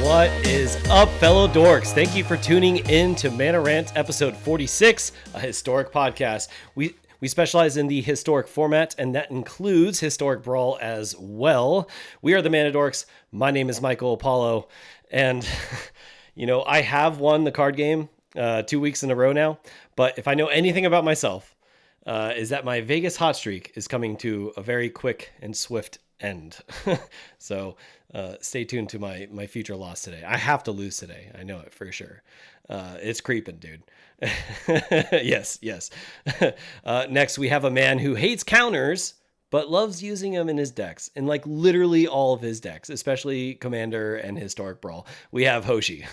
What is up, fellow dorks? Thank you for tuning in to Mana Rant episode 46, a historic podcast. We specialize in the historic format, and that includes historic brawl as well. We are the Mana Dorks. My name is Michael Apollo, and I have won the card game 2 weeks in a row now. But if I know anything about myself, is that my Vegas hot streak is coming to a very quick and swift end. So stay tuned to my future loss today. I have to lose today. I know it for sure. It's creeping, dude. Yes. Next, we have a man who hates counters, but loves using them in his decks, in like literally all of his decks, especially Commander and Historic Brawl. We have Hoshi.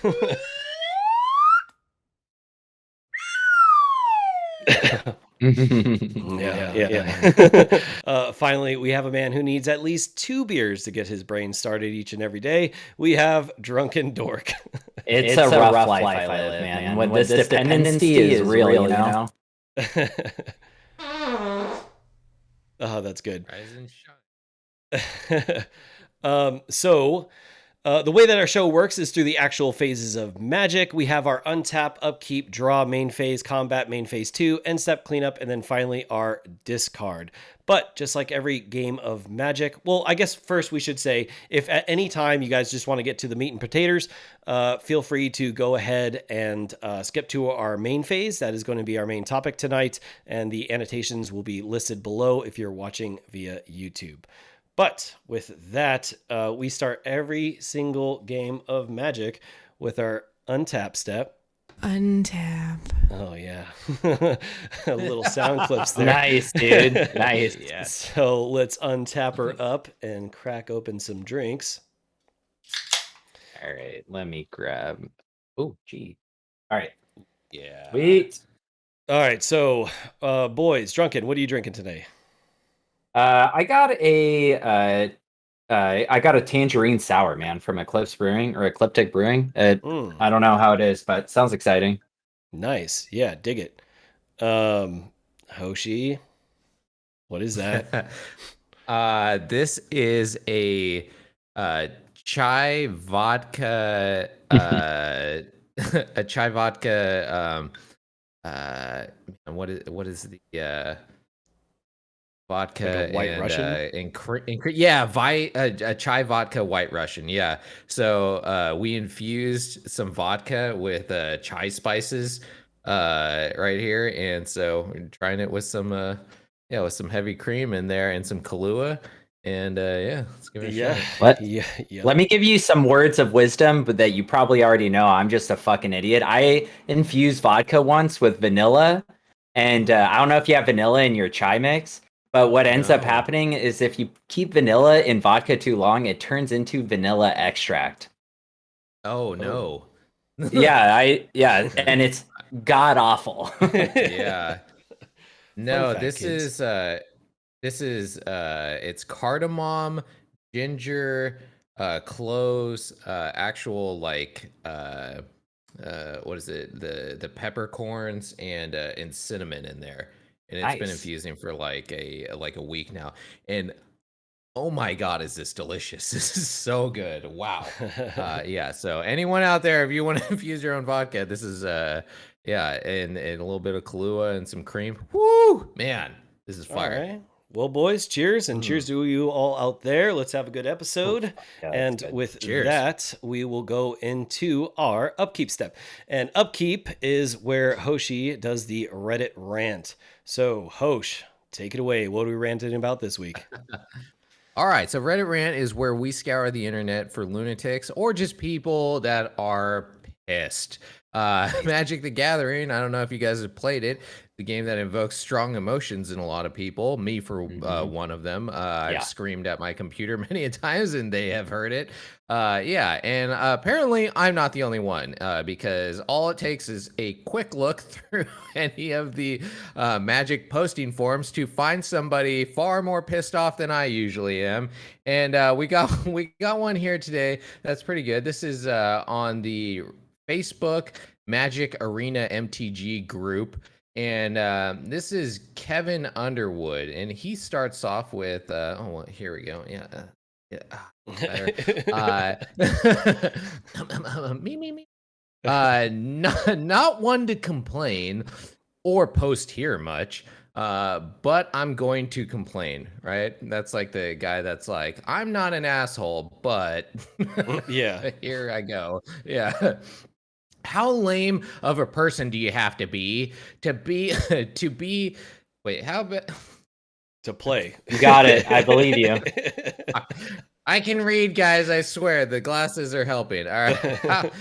Yeah. Finally, we have a man who needs at least 2 beers to get his brain started each and every day. We have DrunkenDork. It's a rough life I live, man. When this dependency is real, you know? Oh, that's good. Rise and shine. The way that our show works is through the actual phases of Magic. We have our Untap, Upkeep, Draw main phase, Combat main phase 2, End Step, Cleanup, and then finally our Discard. But just like every game of Magic, well, I guess first we should say, if at any time you guys just want to get to the meat and potatoes, feel free to go ahead and skip to our main phase. That is going to be our main topic tonight, and the annotations will be listed below if you're watching via YouTube. But with that, we start every single game of Magic with our Untap step. Untap. Oh, yeah. Little sound clips there. Nice, dude. Nice. Yeah. So let's untap her up and crack open some drinks. All right, let me grab... Oh, gee. All right. Yeah. Sweet. All right, so boys, Drunken, what are you drinking today? I got a tangerine sour, man, from Ecliptic Brewing. I don't know how it is, but it sounds exciting. Nice. Yeah, dig it. Hoshi, what is that? This is a chai vodka a chai vodka what is the vodka, like White Russian? A chai vodka White Russian. Yeah. So we infused some vodka with chai spices right here, and so we're trying it with some heavy cream in there and some Kahlua, and let's give it a shot. Let me give you some words of wisdom, but that you probably already know. I'm just a fucking idiot. I infused vodka once with vanilla, and I don't know if you have vanilla in your chai mix. But what ends up happening is if you keep vanilla in vodka too long, it turns into vanilla extract. Oh no. And it's god awful. Yeah. No, this is it's cardamom, ginger, cloves, actual like what is it? The peppercorns and cinnamon in there. And it's been infusing for like a week now. And oh my God, is this delicious? This is so good. Wow. So anyone out there, if you want to infuse your own vodka, this is and a little bit of Kahlua and some cream. Woo! Man, this is fire. All right. Well, boys, cheers, and cheers to you all out there. Let's have a good episode. And with that, we will go into our Upkeep step. And Upkeep is where Hoshi does the Reddit rant. So, Hosh, take it away. What are we ranting about this week? All right, so Reddit rant is where we scour the internet for lunatics or just people that are pissed. Magic the Gathering, I don't know if you guys have played it, the game that invokes strong emotions in a lot of people, me for one of them. I've screamed at my computer many a times and they have heard it. And apparently I'm not the only one, because all it takes is a quick look through any of the Magic posting forums to find somebody far more pissed off than I usually am. And we got one here today that's pretty good. This is on the Facebook Magic Arena MTG group. And this is Kevin Underwood, and he starts off with, here we go. Better. Me. Not one to complain or post here much. But I'm going to complain, right? That's like the guy that's like, I'm not an asshole, but Yeah. here I go. Yeah. How lame of a person do you have to be to be wait, how about To play. You got it. I believe you. I can read, guys, I swear. The glasses are helping. All right.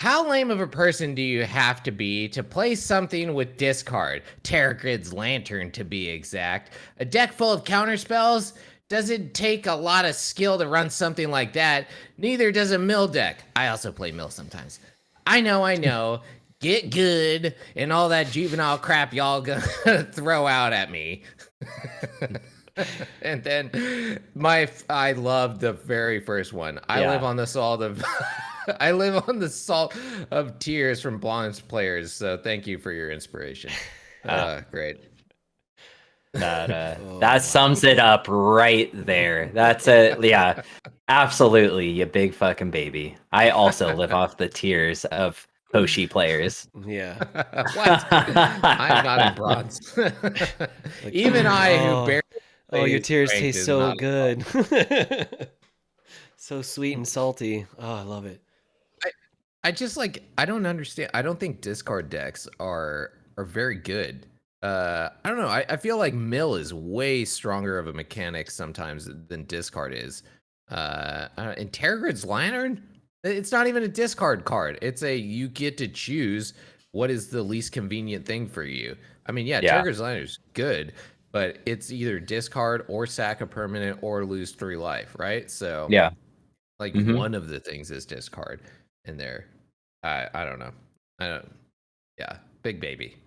How lame of a person do you have to be to play something with discard? Terragrid's Lantern, to be exact. A deck full of counterspells? Doesn't take a lot of skill to run something like that. Neither does a mill deck. I also play mill sometimes. I know. Get good and all that juvenile crap y'all gonna throw out at me. And then I love the very first one. I live on the salt of I live on the salt of tears from Blonde's players. So thank you for your inspiration. Great. That sums it up right there. That's it. Yeah, absolutely. You big fucking baby. I also live off the tears of Hoshi players. Yeah. What? I'm not in bronze. Even I, who barely. Oh, your tears ranked taste is so not good. So sweet and salty. Oh, I love it. I just like I don't understand. I don't think discard decks are very good. I don't know. I feel like mill is way stronger of a mechanic sometimes than discard is. And Terragrid's Lantern, it's not even a discard card. It's you get to choose what is the least convenient thing for you. I mean, yeah. Terragrid's Lantern is good, but it's either discard or sack a permanent or lose 3 life, right? So Yeah. like one of the things is discard in there. I don't know. Yeah, big baby.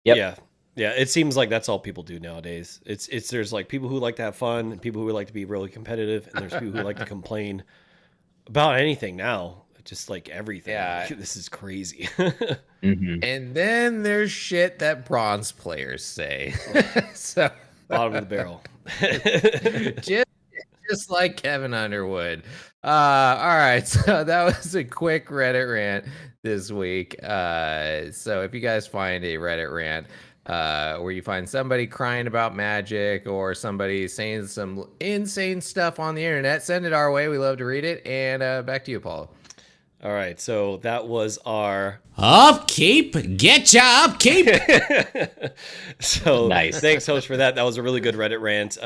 Yep. Yeah, it seems like that's all people do nowadays. It's there's like people who like to have fun and people who like to be really competitive, and there's people who like to complain about anything now. Just like everything. Yeah. This is crazy. And then there's shit that bronze players say. So Bottom of the barrel. just like Kevin Underwood. All right, so that was a quick Reddit rant this week. So if you guys find a Reddit rant where you find somebody crying about magic or somebody saying some insane stuff on the internet, send it our way. We love to read it. And back to you, Paul. All right, so that was our Upkeep. Get ya upkeep. So Nice. Thanks, Hosh, for that. That was a really good Reddit rant.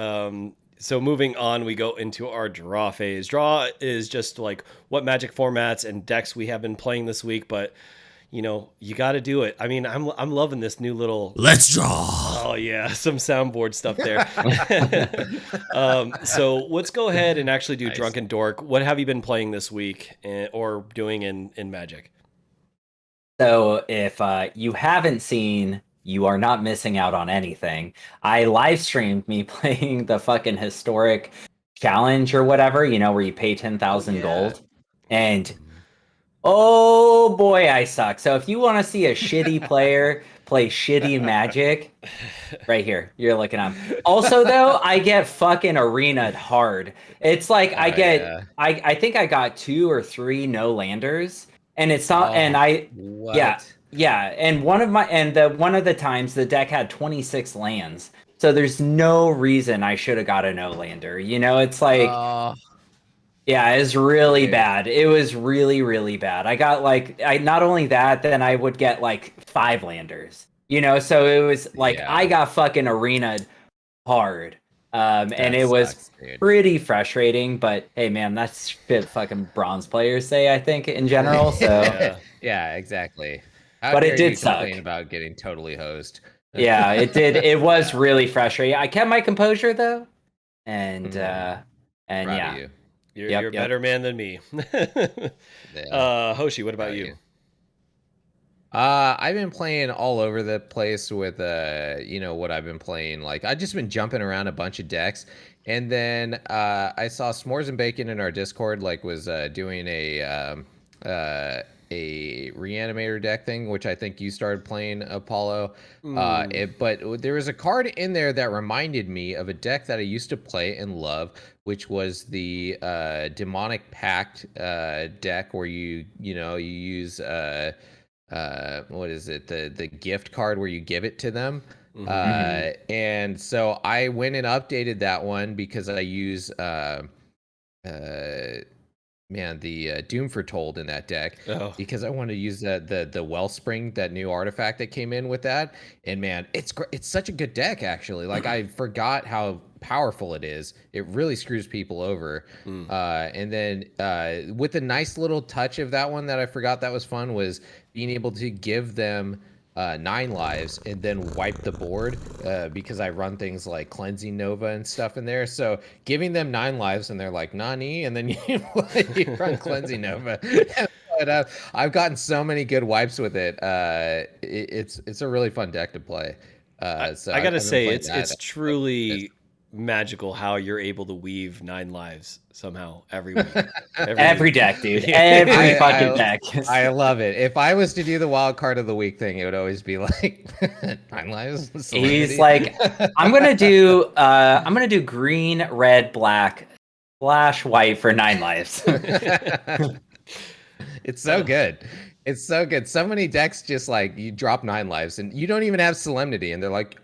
So moving on, we go into our draw phase. Draw is just like what magic formats and decks we have been playing this week, but you know, you got to do it. I mean, I'm loving this new little Let's draw. Oh yeah, some soundboard stuff there. So let's go ahead and actually do Nice. DrunkenDork. What have you been playing this week or doing in Magic? So if you haven't seen, you are not missing out on anything. I live streamed me playing the fucking historic challenge or whatever, you know, where you pay 10,000 gold. And oh boy, I suck. So if you want to see a shitty player play shitty Magic, right here, you're looking at him. Also, though, I get fucking arena'd hard. It's like I think I got 2 or 3 no landers, and it's not. And What? yeah. And one of the times the deck had 26 lands, so there's no reason I should have got a no lander. You know, it's like. Yeah, it was really bad. It was really, really bad. I got not only that, then I would get like 5 landers. You know, so it was like I got fucking arena'd hard. And it was pretty frustrating, but hey man, that's shit fucking bronze players say, I think, in general. So yeah, exactly. But it did suck. About getting totally hosed. Yeah, it did. It was really frustrating. I kept my composure though. And yeah. You're a better man than me. Hoshi, what about you? I've been playing all over the place with what I've been playing. Like I've just been jumping around a bunch of decks, and then I saw Smores and Bacon in our Discord was doing a a reanimator deck thing, which I think you started playing, Apollo. But there was a card in there that reminded me of a deck that I used to play and love, which was the Demonic Pact deck, where you use what is it, the gift card where you give it to them. And so I went and updated that one because I use the Doom Foretold in that deck, because I want to use the Wellspring, that new artifact that came in with that. And man, it's such a good deck, actually. Like, I forgot how powerful it is. It really screws people over. And then with a nice little touch of that one that I forgot that was fun was being able to give them 9 lives and then wipe the board, because I run things like Cleansing Nova and stuff in there. So giving them 9 lives and they're like, Nani, and then you run Cleansing Nova. But I've gotten so many good wipes with it. It's a really fun deck to play. So I gotta say, it's truly magical how you're able to weave 9 lives somehow every week. Every deck, dude. Every fucking deck. I love it. If I was to do the wild card of the week thing, it would always be like 9 lives. He's like, I'm gonna do green, red, black, flash white for 9 lives. It's so good. It's so good. So many decks just like, you drop 9 lives and you don't even have Solemnity, and they're like,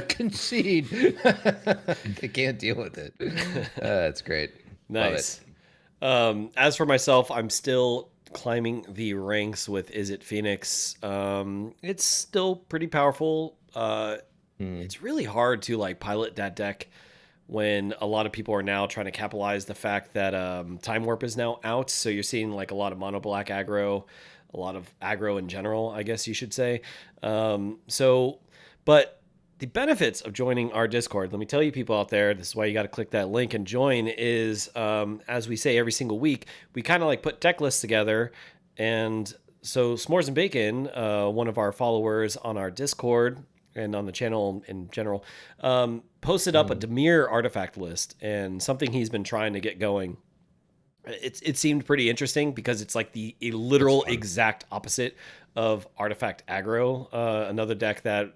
concede. They can't deal with it. It's great. Nice. As for myself, I'm still climbing the ranks with Is It Phoenix. It's still pretty powerful. It's really hard to like pilot that deck when a lot of people are now trying to capitalize the fact that Time Warp is now out. So you're seeing like a lot of mono black aggro, a lot of aggro in general, I guess you should say. But the benefits of joining our Discord, let me tell you people out there, this is why you got to click that link and join, is as we say every single week, we kind of like put deck lists together. And so S'mores and Bacon, one of our followers on our Discord and on the channel in general, posted up a Dimir artifact list, and something he's been trying to get going. It seemed pretty interesting because it's like the literal exact opposite of artifact aggro, another deck that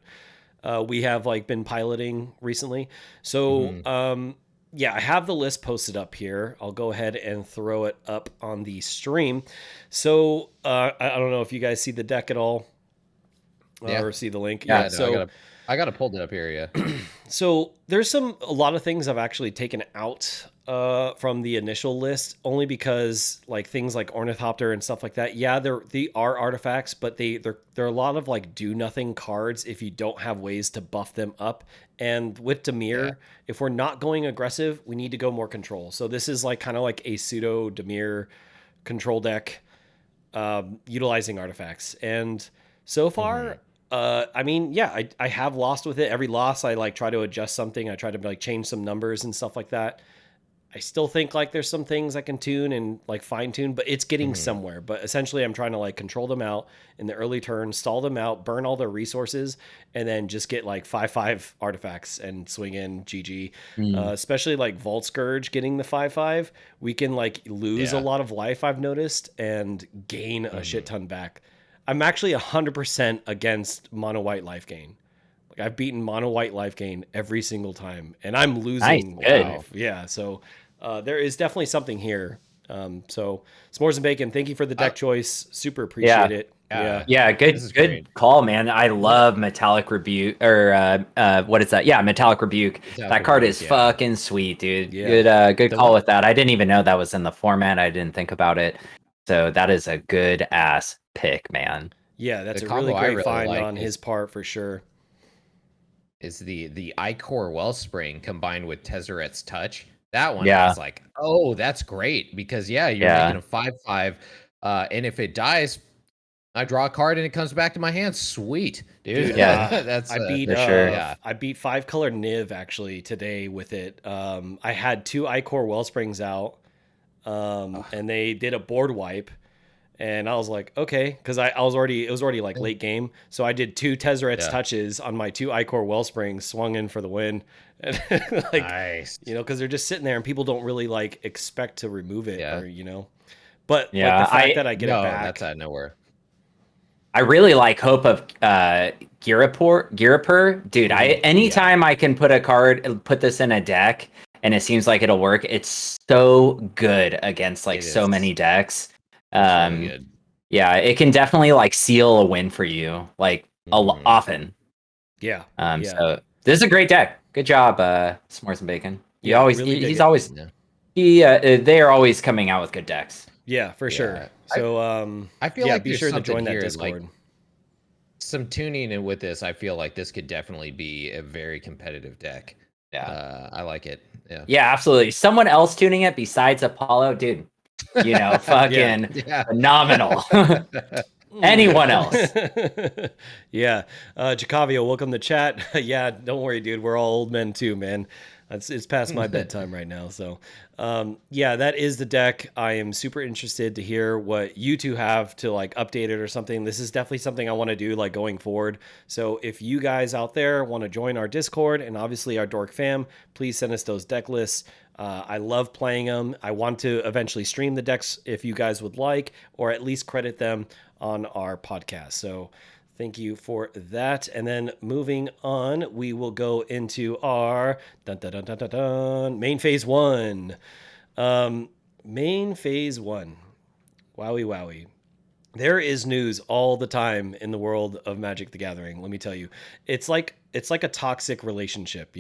we have like been piloting recently. So yeah, I have the list posted up here. I'll go ahead and throw it up on the stream. So I don't know if you guys see the deck at all. Or see the link. Yeah, no, so I got to pull it up here. Yeah. So there's a lot of things I've actually taken out from the initial list, only because like things like Ornithopter and stuff like that. Yeah, they are artifacts, but they're a lot of like do nothing cards if you don't have ways to buff them up. And with Dimir, if we're not going aggressive, we need to go more control. So this is like kind of like a pseudo Dimir control deck, utilizing artifacts. And so far, I mean, yeah, I have lost with it. Every loss, I like try to adjust something. I try to like change some numbers and stuff like that. I still think like there's some things I can tune and like fine tune, but it's getting somewhere. But essentially, I'm trying to like control them out in the early turn, stall them out, burn all their resources, and then just get like 5/5 artifacts and swing in GG. Especially like Vault Scourge getting the 5/5, we can like lose a lot of life, I've noticed, and gain a shit ton back. I'm actually 100% against mono white life gain. Like I've beaten mono white life gain every single time, and I'm losing life. Yeah, so there is definitely something here. So S'mores and Bacon, thank you for the deck choice. Super appreciate it. Yeah, good call, man. I love Metallic Rebuke, or what is that? Yeah, Metallic Rebuke. That card is fucking sweet, dude. Good call with that. I didn't even know that was in the format. I didn't think about it. So that is a good ass pick, man. Yeah, that's a really great find on his part for sure. Is the Icor Wellspring combined with Tezzeret's Touch. That one is like, oh, that's great, because you're making a 5/5, and if it dies, I draw a card and it comes back to my hand. Sweet, dude. Yeah, that's I beat I beat 5-color Niv actually today with it. I had 2 Icor Wellsprings out. And they did a board wipe, and I was like, okay, because it was already like late game, so I did 2 Tezzeret's touches on my 2 Icor Wellsprings, swung in for the win. And like, nice, because they're just sitting there and people don't really like expect to remove it, or But the Yeah, fact that I get no, it back, that's out of nowhere. I really like Hope of Girapur. Dude, anytime I can put this in a deck and it seems like it'll work, it's so good against like It so is. many decks. It's really good. Yeah, it can definitely like seal a win for you, like often. yeah. So this is a great deck. Good job, S'mores and Bacon. They are always coming out with good decks. Yeah, for sure. So I feel like be there's sure to something join that here, Discord. like, some tuning in with this. I feel like this could definitely be a very competitive deck. Yeah, I like it. Yeah, absolutely. Someone else tuning it besides Apollo, dude. Fucking phenomenal. Anyone else? Yeah, Jacavio, welcome to chat. Yeah, don't worry, dude. We're all old men too, man. It's past my bedtime right now. So, yeah, that is the deck. I am super interested to hear what you two have to like update it or something. This is definitely something I want to do like going forward. So if you guys out there want to join our Discord and obviously our Dork fam, please send us those deck lists. I love playing them. I want to eventually stream the decks if you guys would like, or at least credit them on our podcast. So thank you for that. And then moving on, we will go into our main phase one. Main phase one. Wowie. There is news all the time in the world of Magic the Gathering. Let me tell you, it's like a toxic relationship.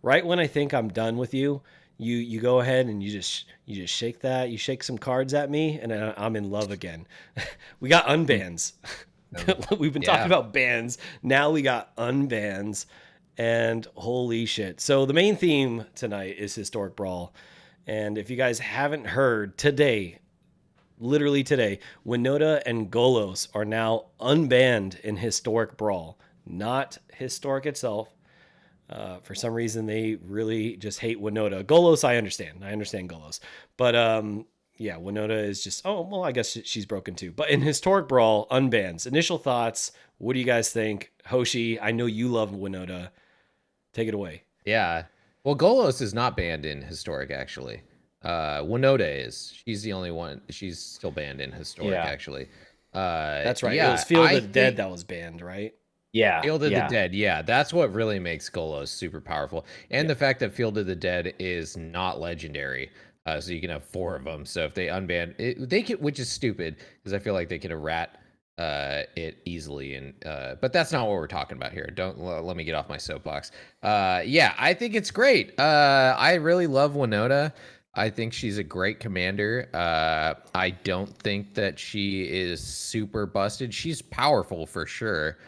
Right when I think I'm done with you, you go ahead and you just shake that. You shake some cards at me, and I'm in love again. We got unbans. We've been talking about bans. Now we got unbans, and holy shit. So the main theme tonight is Historic Brawl. And if you guys haven't heard, literally today, Winota and Golos are now unbanned in Historic Brawl. Not Historic itself. For some reason, they really just hate Winota. Golos, I understand. I understand Golos. But yeah, Winota is just, I guess she's broken too. But in Historic Brawl, unbans. Initial thoughts. What do you guys think? Hoshi, I know you love Winota. Take it away. Yeah. Well, Golos is not banned in Historic, actually. Winota is. She's the only one. She's still banned in Historic, actually. That's right. Yeah, it was Field of the Dead that was banned, right? Yeah. Field of the Dead. Yeah, that's what really makes Golos super powerful. And the fact that Field of the Dead is not legendary. So you can have 4 of them. So if they unban it, they can, which is stupid because I feel like they could errat it easily. And but that's not what we're talking about here. Don't let me get off my soapbox. Yeah, I think it's great. I really love Winota. I think she's a great commander. I don't think that she is super busted. She's powerful for sure.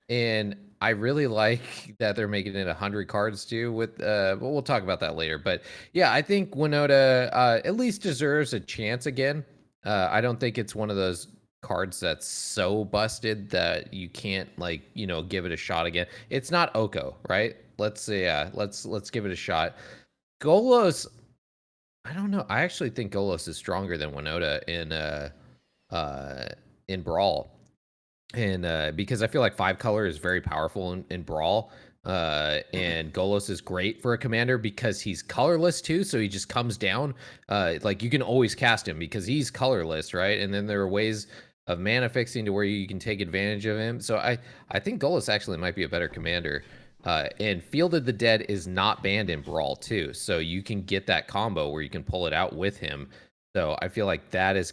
And I really like that they're making it 100 cards too with we'll talk about that later. But yeah, I think Winota at least deserves a chance again. I don't think it's one of those cards that's so busted that you can't give it a shot again. It's not Oko, right? Let's give it a shot. Golos, I don't know. I actually think Golos is stronger than Winota in Brawl. And because I feel like 5 color is very powerful in Brawl. And Golos is great for a commander because he's colorless too, so he just comes down. Like you can always cast him because he's colorless, right? And then there are ways of mana fixing to where you can take advantage of him. So I think Golos actually might be a better commander. And Field of the Dead is not banned in Brawl too, so you can get that combo where you can pull it out with him. So I feel like that's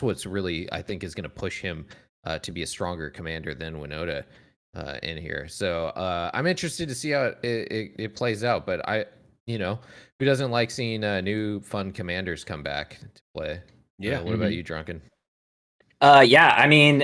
what's really, I think, is going to push him to be a stronger commander than Winota in here. So I'm interested to see how it plays out. But who doesn't like seeing new fun commanders come back to play? Yeah. What about you, Drunken? Yeah, I mean,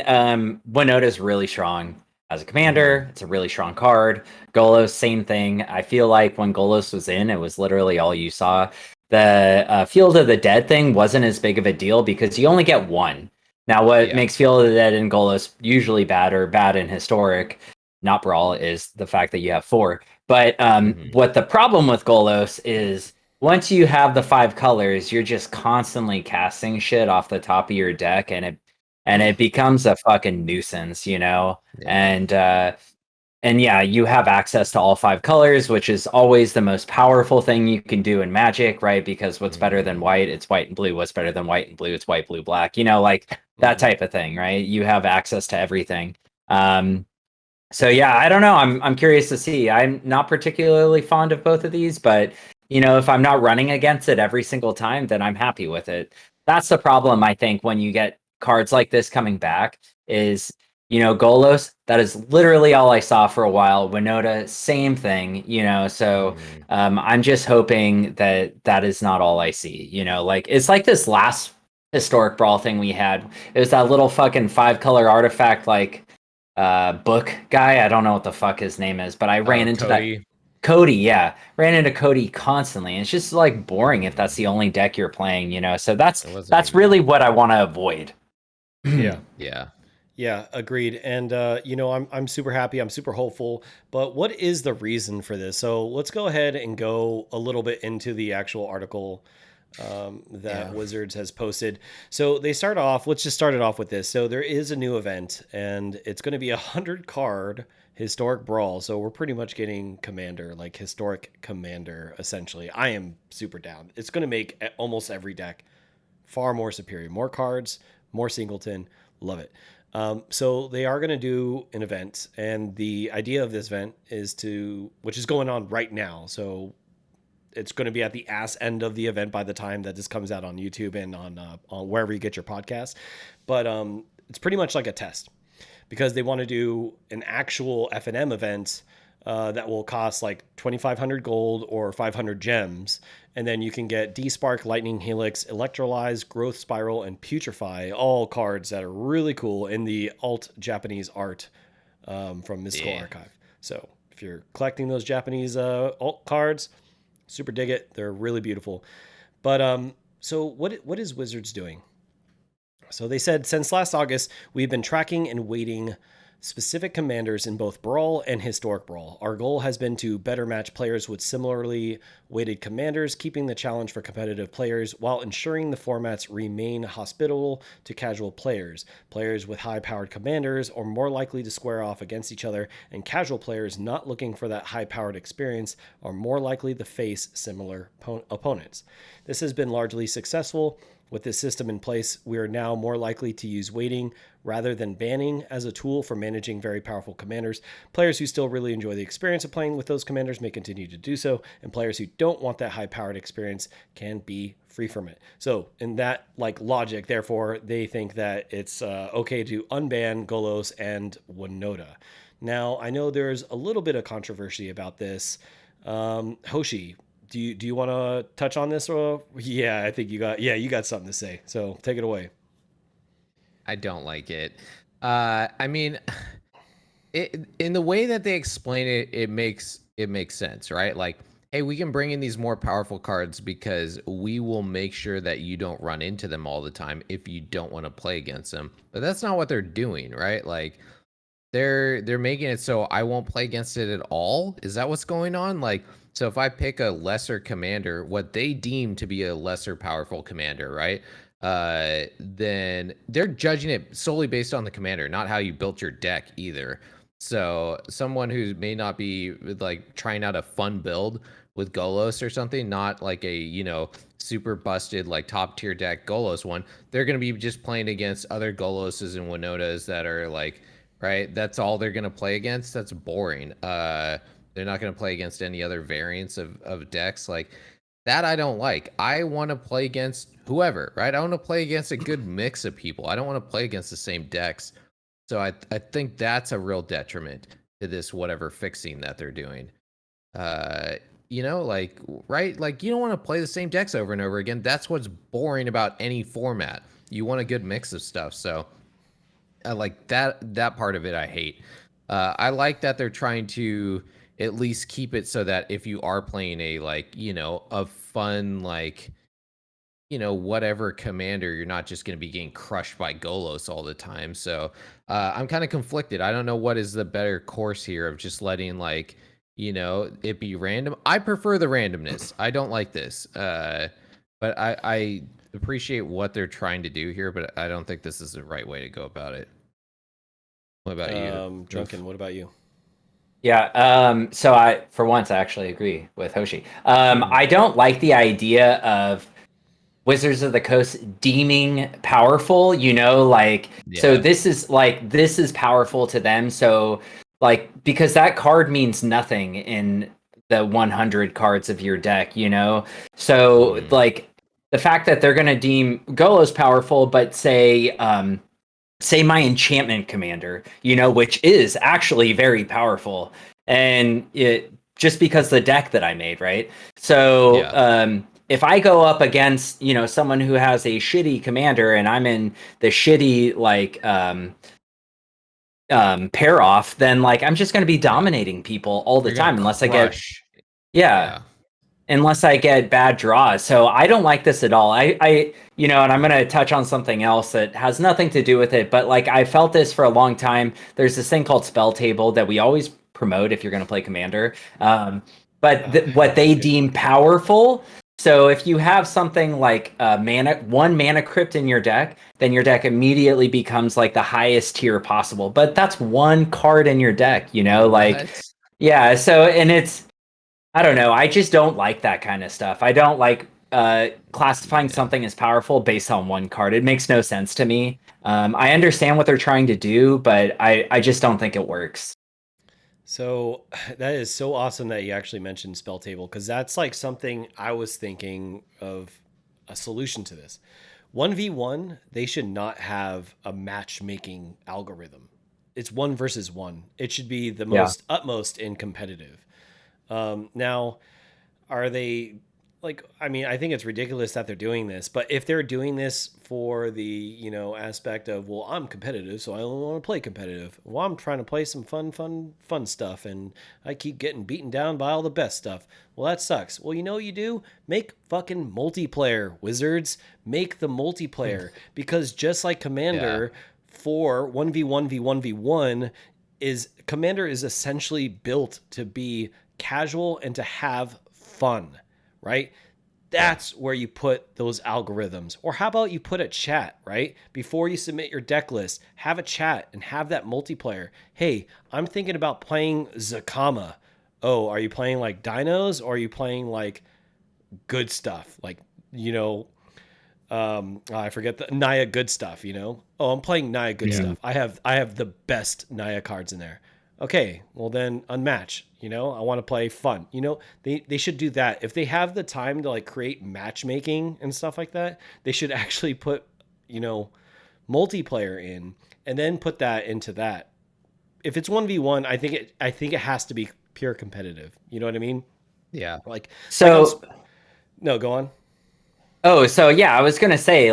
Winota's really strong as a commander. It's a really strong card. Golos, same thing. I feel like when Golos was in, it was literally all you saw. The Field of the Dead thing wasn't as big of a deal because you only get 1. Now, what makes Field of the Dead and Golos usually bad or bad in Historic, not Brawl, is the fact that you have 4. But what the problem with Golos is once you have the 5 colors, you're just constantly casting shit off the top of your deck, and it becomes a fucking nuisance, And and yeah, you have access to all 5 colors, which is always the most powerful thing you can do in Magic, right? Because what's better than white? It's white and blue. What's better than white and blue? It's white, blue, black. Like that type of thing, right? You have access to everything. So yeah, I don't know. I'm curious to see. I'm not particularly fond of both of these, but if I'm not running against it every single time, then I'm happy with it. That's the problem, I think, when you get cards like this coming back is, Golos, that is literally all I saw for a while. Winota, same thing, so I'm just hoping that that is not all I see. It's like this last historic brawl thing we had. It was that little fucking 5-color artifact, book guy. I don't know what the fuck his name is, but I ran into Cody. that Cody. Yeah, ran into Cody constantly, and it's just like boring if that's the only deck you're playing. So that's really what I want to avoid. Yeah, agreed. And I'm super happy. I'm super hopeful. But what is the reason for this? So let's go ahead and go a little bit into the actual article that Wizards has posted. So they start off. Let's just start it off with this. So there is a new event, and it's going to be 100-card historic brawl. So we're pretty much getting commander, like historic commander, essentially. I am super down. It's going to make almost every deck far more superior, more cards, more singleton. Love it. So they are going to do an event, and the idea of this event is which is going on right now. So it's going to be at the ass end of the event by the time that this comes out on YouTube and on wherever you get your podcast. But it's pretty much like a test because they want to do an actual F&M event that will cost like 2,500 gold or 500 gems. And then you can get D-Spark, Lightning Helix, Electrolyze, Growth Spiral, and Putrefy, all cards that are really cool in the alt Japanese art from Mystical Archive. So if you're collecting those Japanese alt cards, super dig it. They're really beautiful. But so what is Wizards doing? So they said, since last August, we've been tracking and weighting specific commanders in both Brawl and Historic Brawl. Our goal has been to better match players with similarly weighted commanders, keeping the challenge for competitive players while ensuring the formats remain hospitable to casual players. Players with high-powered commanders are more likely to square off against each other, and casual players not looking for that high-powered experience are more likely to face similar opponents. This has been largely successful. With this system in place, we are now more likely to use weighting rather than banning as a tool for managing very powerful commanders. Players who still really enjoy the experience of playing with those commanders may continue to do so, and players who don't want that high-powered experience can be free from it. So in that logic, therefore, they think that it's okay to unban Golos and Winota. Now, I know there's a little bit of controversy about this. Hoshi, do you want to touch on this? Or yeah, I think you got something to say. So take it away. I don't like it. I mean, in the way that they explain it, it makes sense, right? Like, hey, we can bring in these more powerful cards because we will make sure that you don't run into them all the time if you don't want to play against them. But that's not what they're doing, right? Like, they're making it so I won't play against it at all. Is that what's going on? Like, so if I pick a lesser commander, what they deem to be a lesser powerful commander, right? Then they're judging it solely based on the commander, not how you built your deck either. So someone who may not be like trying out a fun build with Golos or something, not like a, super busted like top tier deck Golos one, they're going to be just playing against other Goloses and Winotas that are like, right? That's all they're going to play against. That's boring. They're not going to play against any other variants of decks like that. I don't like. I want to play against whoever, right? I want to play against a good mix of people. I don't want to play against the same decks. So I think that's a real detriment to this whatever fixing that they're doing. Right? Like you don't want to play the same decks over and over again. That's what's boring about any format. You want a good mix of stuff. So I like that part of it. I hate. I like that they're trying to at least keep it so that if you are playing a a fun whatever commander, you're not just going to be getting crushed by Golos all the time. So I'm kind of conflicted. I don't know what is the better course here of just letting it be random. I prefer the randomness. I don't like this. But I appreciate what they're trying to do here, but I don't think this is the right way to go about it. What about you? Drunken, what about you? Yeah. So for once, I actually agree with Hoshi. I don't like the idea of Wizards of the Coast deeming powerful, so Yeah. this is powerful to them. So because that card means nothing in the 100 cards of your deck, So the fact that they're going to deem Golos powerful, but say my enchantment commander, which is actually very powerful, and it just because the deck that I made, right? So Yeah. if I go up against someone who has a shitty commander and I'm in the shitty pair off, then I'm just going to be Yeah. dominating people all the You're gonna time unless I get crush. yeah Yeah. unless I get bad draws. So I don't like this at all. And I'm going to touch on something else that has nothing to do with it, but I felt this for a long time. There's this thing called Spell Table that we always promote if you're going to play Commander. But what they deem powerful. So if you have something like one mana crypt in your deck, then your deck immediately becomes the highest tier possible. But that's one card in your deck, What? yeah. So and it's I don't know. I just don't like that kind of stuff. I don't like classifying Yeah. something as powerful based on one card. It makes no sense to me. I understand what they're trying to do, but I just don't think it works. So that is so awesome that you actually mentioned spell table, because that's something I was thinking of a solution to this. 1v1, they should not have a matchmaking algorithm. It's one versus one. It should be the Yeah. most utmost in competitive. Now, are they I mean, I think it's ridiculous that they're doing this, but if they're doing this for the aspect of, well, I'm competitive, so I only want to play competitive. Well, I'm trying to play some fun stuff, and I keep getting beaten down by all the best stuff. Well, that sucks. Well, you know what you do? Make fucking multiplayer, Wizards. Make the multiplayer, because just like Commander, for 1v1v1v1, is Commander is essentially built to be casual and to have fun, right? That's where you put those algorithms. Or how about you put a chat, right? Before you submit your deck list, have a chat and have that multiplayer. Hey, I'm thinking about playing Zakama. Oh, are you playing dinos, or are you playing good stuff? I forget the Naya good stuff, Oh, I'm playing Naya good Yeah. stuff. I have the best Naya cards in there. Okay, well then unmatch, I want to play fun. They should do that. If they have the time to create matchmaking and stuff like that, they should actually put, multiplayer in, and then put that into that. If it's 1v1, I think it has to be pure competitive. You know what I mean? Yeah. On So no, go on. Oh, so yeah, I was gonna say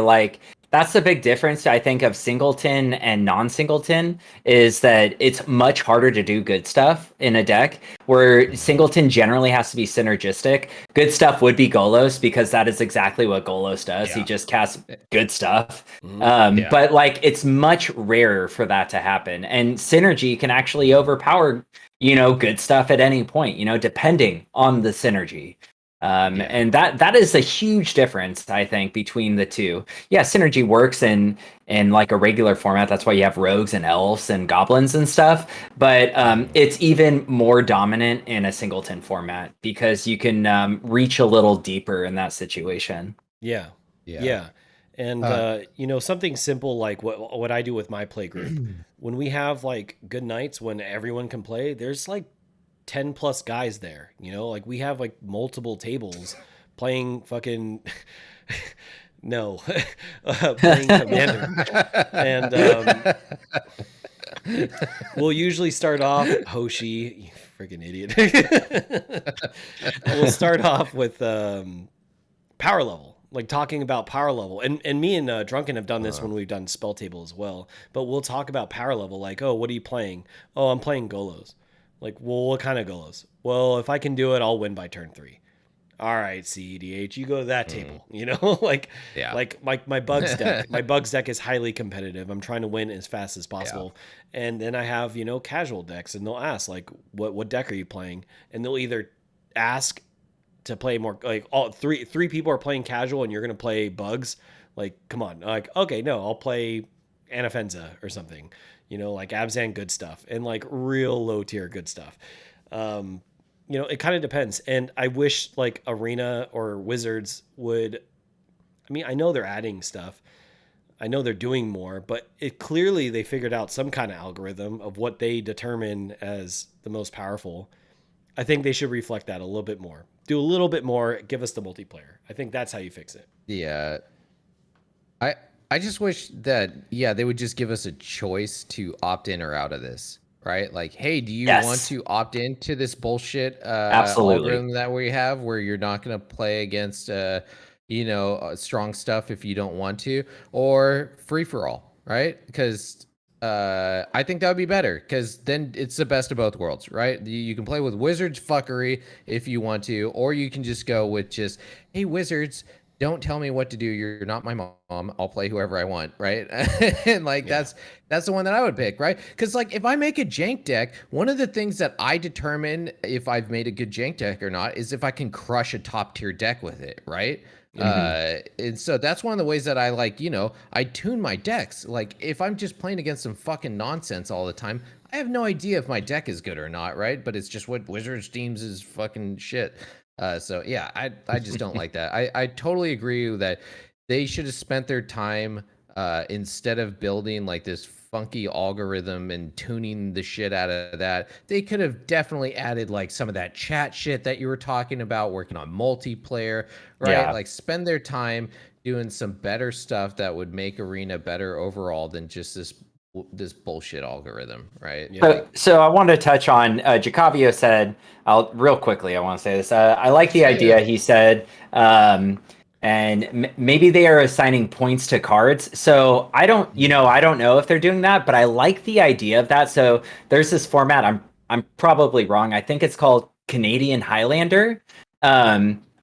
that's the big difference I think of singleton and non-singleton is that it's much harder to do good stuff in a deck where singleton generally has to be synergistic. Good stuff would be Golos because that is exactly what Golos does. He Yeah. just casts good stuff. Yeah. But it's much rarer for that to happen. And synergy can actually overpower, good stuff at any point, depending on the synergy. Yeah. And that is a huge difference, I think, between the two. Yeah, synergy works in a regular format. That's why you have rogues and elves and goblins and stuff. But it's even more dominant in a singleton format because you can reach a little deeper in that situation. Yeah. Yeah. Yeah. And Uh, something simple like what I do with my play group. When we have good nights when everyone can play, there's 10 plus guys there, we have multiple tables playing fucking no, playing Commander. And we'll usually start off Hoshi, you freaking idiot. We'll start off with power level, talking about power level, and me and Drunken have done this when we've done spell table as well. But we'll talk about power level, oh, what are you playing? Oh, I'm playing Golos. Well, what kind of Golos? Well, if I can do it, I'll win by turn 3. All right, CEDH, you go to that table. Yeah. My bugs deck. My bugs deck is highly competitive. I'm trying to win as fast as possible. And then I have casual decks, and they'll ask what deck are you playing? And they'll either ask to play more, all three people are playing casual, and you're gonna play bugs. Come on, okay, no, I'll play Anafenza or something. like Abzan good stuff and like real low tier good stuff. It kind of depends. And I wish like Arena or Wizards would, I know they're adding stuff. I know they're doing more, but clearly they figured out some kind of algorithm of what they determine as the most powerful. I think they should reflect that a little bit more. Do a little bit more, give us the multiplayer. I think that's how you fix it. Yeah. I just wish that, they would just give us a choice to opt in or out of this, right? Like, hey, do you want to opt into this bullshit algorithm that we have where you're not going to play against, strong stuff if you don't want to, or free for all, right? Because I think that would be better, because then it's the best of both worlds, right? You can play with Wizards fuckery if you want to, or you can just go with just, hey, Wizards, don't tell me what to do. You're not my mom. I'll play whoever I want, right? And like that's the one that I would pick, right? Because like if I make a jank deck, one of the things that I determine if I've made a good jank deck or not is if I can crush a top tier deck with it, right? And so that's one of the ways that I like, I tune my decks. Like if I'm just playing against some fucking nonsense all the time, I have no idea if my deck is good or not, right? But it's just what Wizards deems is fucking shit. So yeah, I just don't like that. I totally agree that they should have spent their time instead of building like this funky algorithm and tuning the shit out of that. They could have definitely added like some of that chat shit that you were talking about, working on multiplayer, right? Yeah. Like spend their time doing some better stuff that would make Arena better overall than just this bullshit algorithm, right? So I want to touch on Jacavio said, real quickly, I want to say this. I like the idea he said, and maybe they are assigning points to cards. So I don't know if they're doing that, but I like the idea of that. So there's this format, I'm probably wrong. I think it's called Canadian Highlander.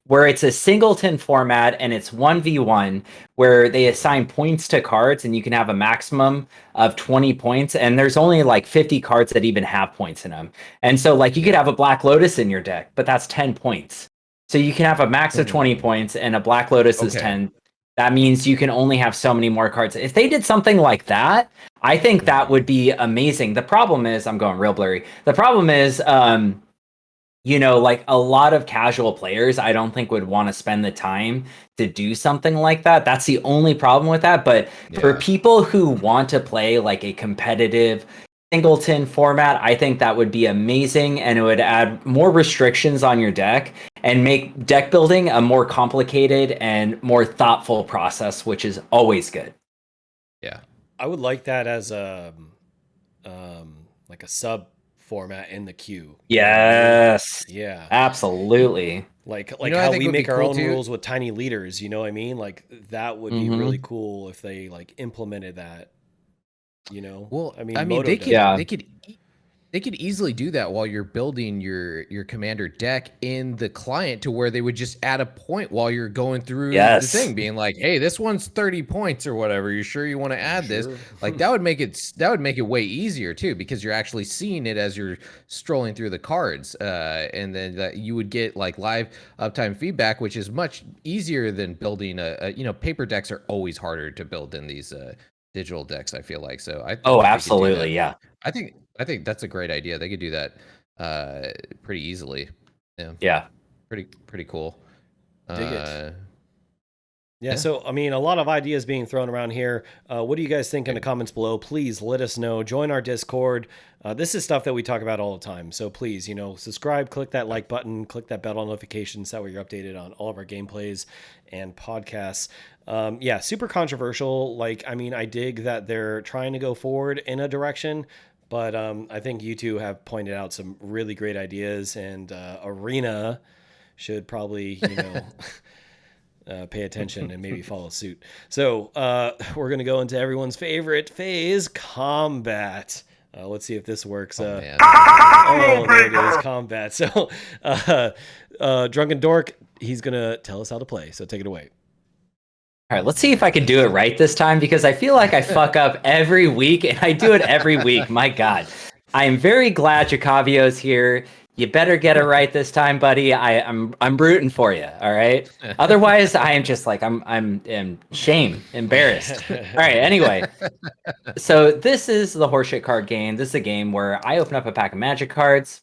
Where it's a singleton format and it's 1v1 where they assign points to cards and you can have a maximum of 20 points, and there's only like 50 cards that even have points in them. And so like you could have a Black Lotus in your deck, but that's 10 points. So you can have a max of 20 points and a Black Lotus is 10. That means you can only have so many more cards. If they did something like that, I think that would be amazing. The problem is, I'm going real blurry. The problem is, like a lot of casual players, I don't think would want to spend the time to do something like that. That's the only problem with that. But for people who want to play like a competitive singleton format, I think that would be amazing. And it would add more restrictions on your deck and make deck building a more complicated and more thoughtful process, which is always good. Yeah. I would like that as a sub format in the queue. Yes. Yeah. Absolutely. Like how we make our own rules with tiny leaders, you know what I mean? Like that would be really cool if they like implemented that, Well, Moto they could easily do that while you're building your commander deck in the client, to where they would just add a point while you're going through the thing, being like, hey, this one's 30 points or whatever. You sure you want to add this? Like that would make it way easier too, because you're actually seeing it as you're strolling through the cards. And then you would get like live uptime feedback, which is much easier than building paper decks are always harder to build than these digital decks, I feel like. So I think absolutely. Yeah. I think that's a great idea. They could do that pretty easily. Yeah. Pretty cool. Dig it. Yeah, so a lot of ideas being thrown around here. What do you guys think in the comments below? Please let us know. Join our Discord. This is stuff that we talk about all the time. So please, subscribe, click that like button, click that bell notification so that way you're updated on all of our gameplays and podcasts. Super controversial. I dig that they're trying to go forward in a direction, but I think you two have pointed out some really great ideas, and Arena should probably, pay attention and maybe follow suit. So we're going to go into everyone's favorite phase, combat. Let's see if this works. There it is, combat. So DrunkenDork, he's going to tell us how to play. So take it away. All right, let's see if I can do it right this time, because I feel like I fuck up every week, and I do it every week. My God. I am very glad Jacavio's here. You better get it right this time, buddy. I'm rooting for you. All right. Otherwise, I am just like I'm shame, embarrassed. All right. Anyway, so this is the horseshit card game. This is a game where I open up a pack of Magic cards.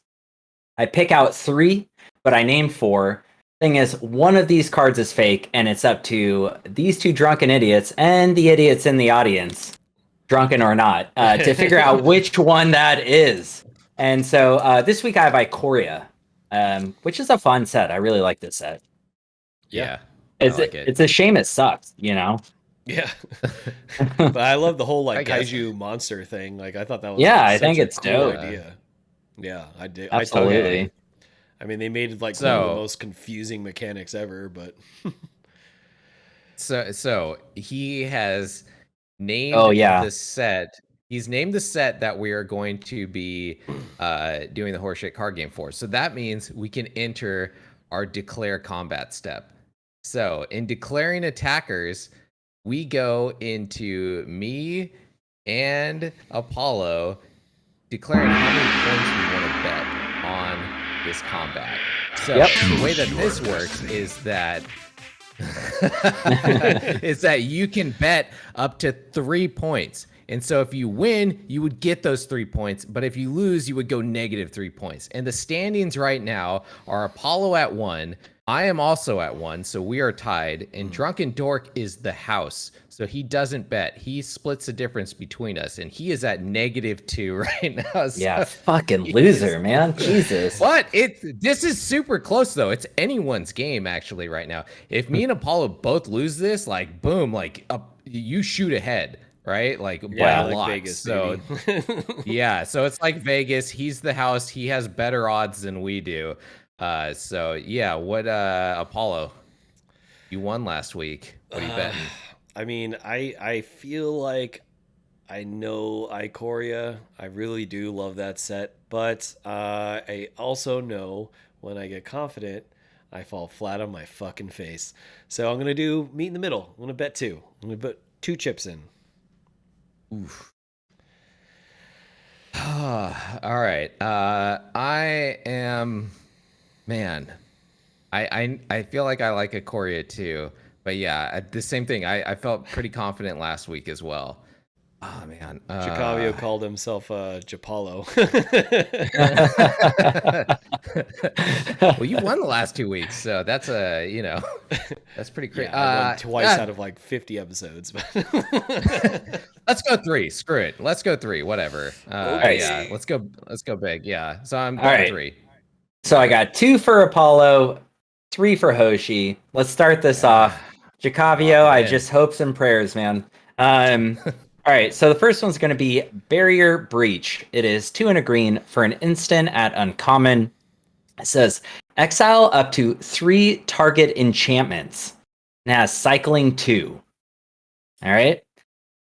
I pick out 3, but I name 4. Thing is, one of these cards is fake, and it's up to these 2 drunken idiots and the idiots in the audience, drunken or not, to figure out which one that is. And so this week I have Ikoria, which is a fun set. I really like this set. Yeah. It's a shame it sucks, you know? Yeah. But I love the whole like kaiju monster thing. Like I thought that was I such think a it's cool dope. idea. Yeah, I did. Absolutely. I mean, they made like one of the most confusing mechanics ever, but so he has named the set. He's named the set that we are going to be doing the horseshit card game for. So that means we can enter our declare combat step. So in declaring attackers, we go into me and Apollo declaring how many points we want to bet on this combat. So the way that this works is that you can bet up to 3 points. And so if you win, you would get those 3 points. But if you lose, you would go negative 3 points. And the standings right now are Apollo at 1. I am also at 1. So we are tied. And DrunkenDork is the house. So he doesn't bet. He splits the difference between us. And he is at -2 right now. So yeah, fucking loser, man. Jesus. But this is super close, though. It's anyone's game, actually, right now. If me and Apollo both lose this, like, boom, like, you shoot ahead. Right, like by a lot. Vegas, so yeah, so it's like Vegas. He's the house. He has better odds than we do. So yeah, what Apollo? You won last week. What are you betting? I mean, I feel like I know Ikoria. I really do love that set, but I also know when I get confident, I fall flat on my fucking face. So I'm gonna do meet in the middle. I'm gonna bet 2. I'm gonna put 2 chips in. Oof. All right. I am, man. I feel like I like Ikoria too, but yeah, the same thing. I felt pretty confident last week as well. Oh man, Jacavio called himself Japalo. Well, you won the last 2 weeks, so that's that's pretty crazy. I won twice out of like 50 episodes. Let's go 3. Screw it. Let's go 3. Whatever. Okay. Yeah, let's go big. Yeah. So I'm going 3. So I got 2 for Apollo, 3 for Hoshi. Let's start this off. Jacavio, I just hopes and prayers, man. All right, so the first one's going to be Barrier Breach. It is 2 and a green for an instant at uncommon. It says exile up to 3 target enchantments. It has cycling 2. All right.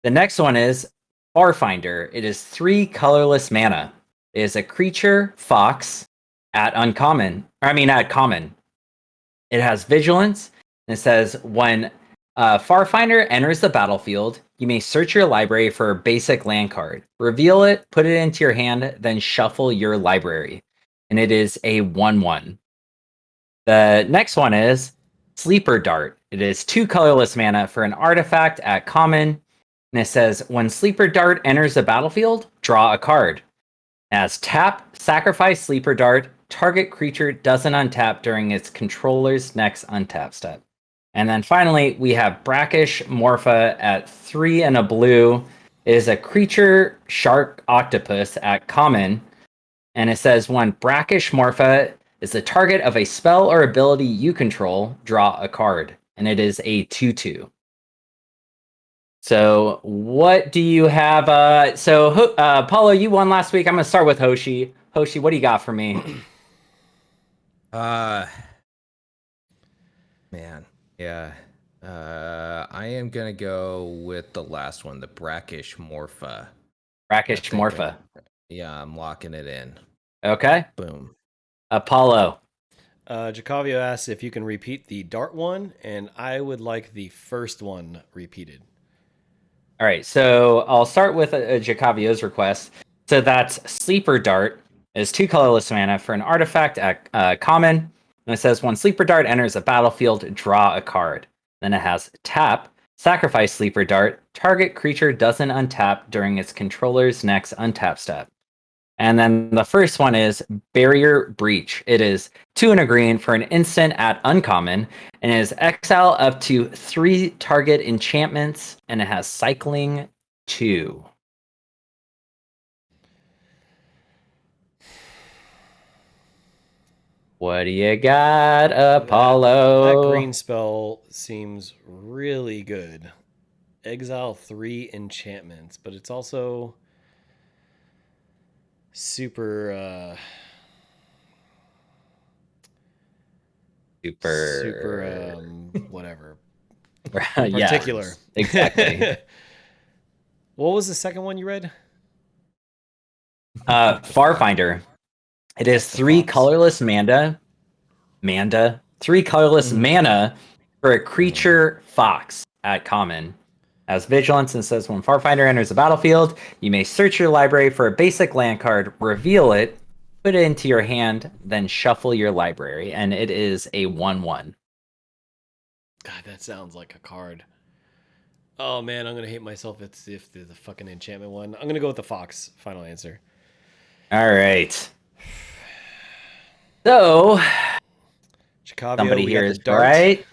The next one is Farfinder. It is 3 colorless mana. It is a creature, fox, at common. It has vigilance. And it says when Farfinder enters the battlefield, you may search your library for a basic land card. Reveal it, put it into your hand, then shuffle your library. And it is a 1/1. The next one is Sleeper Dart. It is 2 colorless mana for an artifact at common. And it says when Sleeper Dart enters the battlefield, draw a card. As tap, sacrifice Sleeper Dart. Target creature doesn't untap during its controller's next untap step. And then finally, we have Brackish Morpha at 3 and a blue. It is a creature shark octopus at common. And it says when Brackish Morpha is the target of a spell or ability you control, draw a card. And it is a 2/2. So what do you have? Paulo, you won last week. I'm going to start with Hoshi. Hoshi, what do you got for me? Man. Yeah. I am going to go with the last one, the Brackish Morpha. Brackish Morpha. Yeah, I'm locking it in. Okay. Boom. Apollo. Jacavio asks if you can repeat the dart one, and I would like the first one repeated. All right, so I'll start with Jacavio's request. So that's Sleeper Dart. It's 2 colorless mana for an artifact at common. And it says when Sleeper Dart enters a battlefield, draw a card. Then it has tap, sacrifice Sleeper Dart. Target creature doesn't untap during its controller's next untap step. And then the first one is Barrier Breach. It is 2 and a green for an instant at uncommon, and it is exile up to 3 target enchantments, and it has cycling 2. What do you got, Apollo? That green spell seems really good. Exile 3 enchantments, but it's also super whatever. Particular. Yeah, exactly. What was the second one you read? Farfinder. It is 3 colorless mana. 3 colorless mana for a creature fox at common. Has vigilance and says when Farfinder enters the battlefield, you may search your library for a basic land card, reveal it, put it into your hand, then shuffle your library. And it is a 1/1. God, that sounds like a card. Oh man, I'm gonna hate myself if the fucking enchantment one. I'm gonna go with the fox. Final answer. All right. So Chicavio, somebody we here got is the dart. right.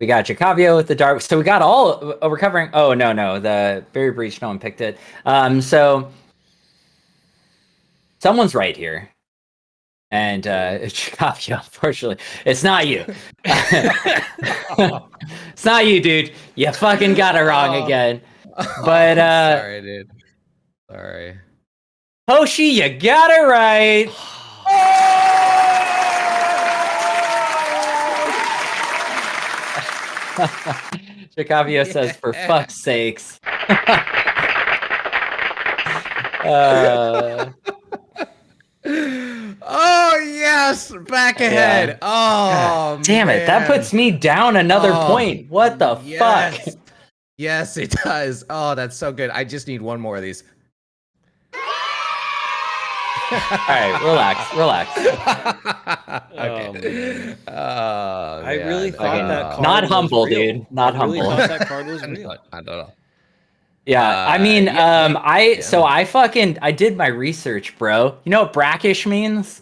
We got Chicavio with the dark. So we got all. We're covering. Oh no, the Barrier Breach. No one picked it. So someone's right here, and Chicavio. Unfortunately, it's not you. It's not you, dude. You fucking got it wrong again. But sorry, dude. Sorry. Hoshi, you got it right. Chicavio says, "For fuck's sakes." Oh yes, back ahead. Oh, damn it! That puts me down another point. What the fuck? Yes, it does. Oh, that's so good. I just need one more of these. All right, relax. Okay. I really thought that card not was humble, real. dude. Not I humble. really thought that card was real. I don't know. Yeah, I mean, I did my research, bro. You know what brackish means?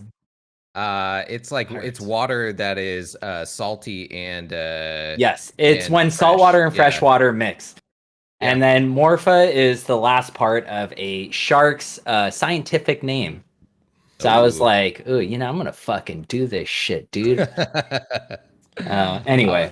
It's like it's water that is salty and yes, it's and when fresh. saltwater and fresh water mix. Yeah. And then Morpha is the last part of a shark's scientific name. So I was like, ooh, I'm gonna fucking do this shit, dude. Anyway.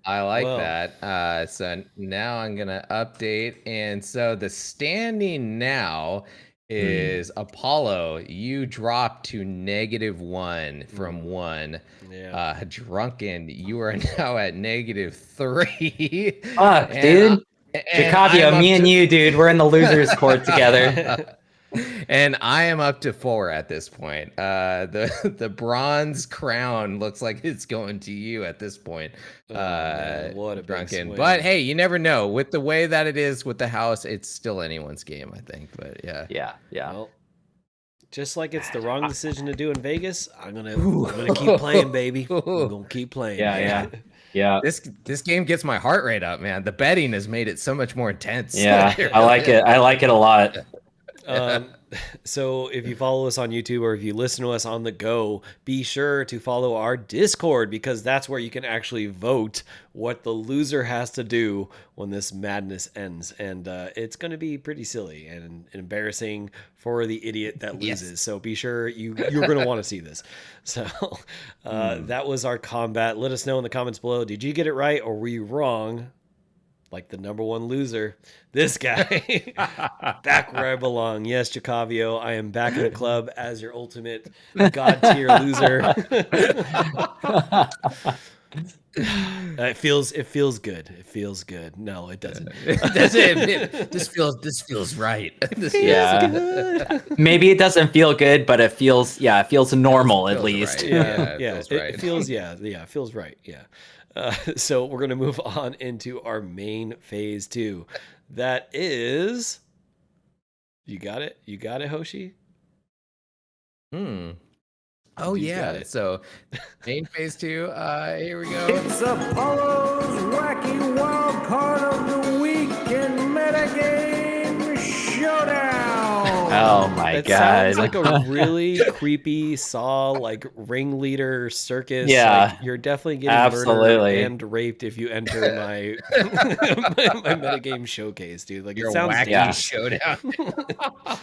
I like that. So now I'm gonna update, and so the standing now is Apollo. You dropped to -1 from 1. Yeah. Drunken, you are now at -3. Fuck, dude. Chicavio, me and you, dude, we're in the losers' court together. And I am up to 4 at this point. The bronze crown looks like it's going to you at this point. Man, what a Drunken. big But hey, you never know. With the way that it is with the house, it's still anyone's game, I think. But yeah. Well, just like it's the wrong decision to do in Vegas, I'm gonna keep playing, baby. I'm gonna keep playing. Yeah. This game gets my heart rate up, man. The betting has made it so much more intense. Yeah, I like it. I like it a lot. So if you follow us on YouTube or if you listen to us on the go, be sure to follow our Discord, because that's where you can actually vote what the loser has to do when this madness ends. And it's going to be pretty silly and embarrassing for the idiot that loses. Yes. So be sure you're going to want to see this. So that was our combat. Let us know in the comments below. Did you get it right or were you wrong? Like the #1 loser, this guy, back where I belong. Yes, Chicavio, I am back in the club as your ultimate god tier loser. It feels good. It feels good. No, it doesn't. This feels right. Maybe it doesn't feel good, but it feels normal at least. Right. It feels right. Yeah. So we're going to move on into our main phase 2. That is, you got it, Hoshi? Oh Dude's got yeah. it. So main phase 2. Here we go. It's Apollo's wacky wild card of the week and metagame showdown. Oh my That god. sounds like a really creepy Saw like ringleader circus. Yeah, Like, you're definitely getting absolutely. murdered and raped if you enter my my metagame showcase, dude. Like, Your it sounds wacky dangerous. showdown.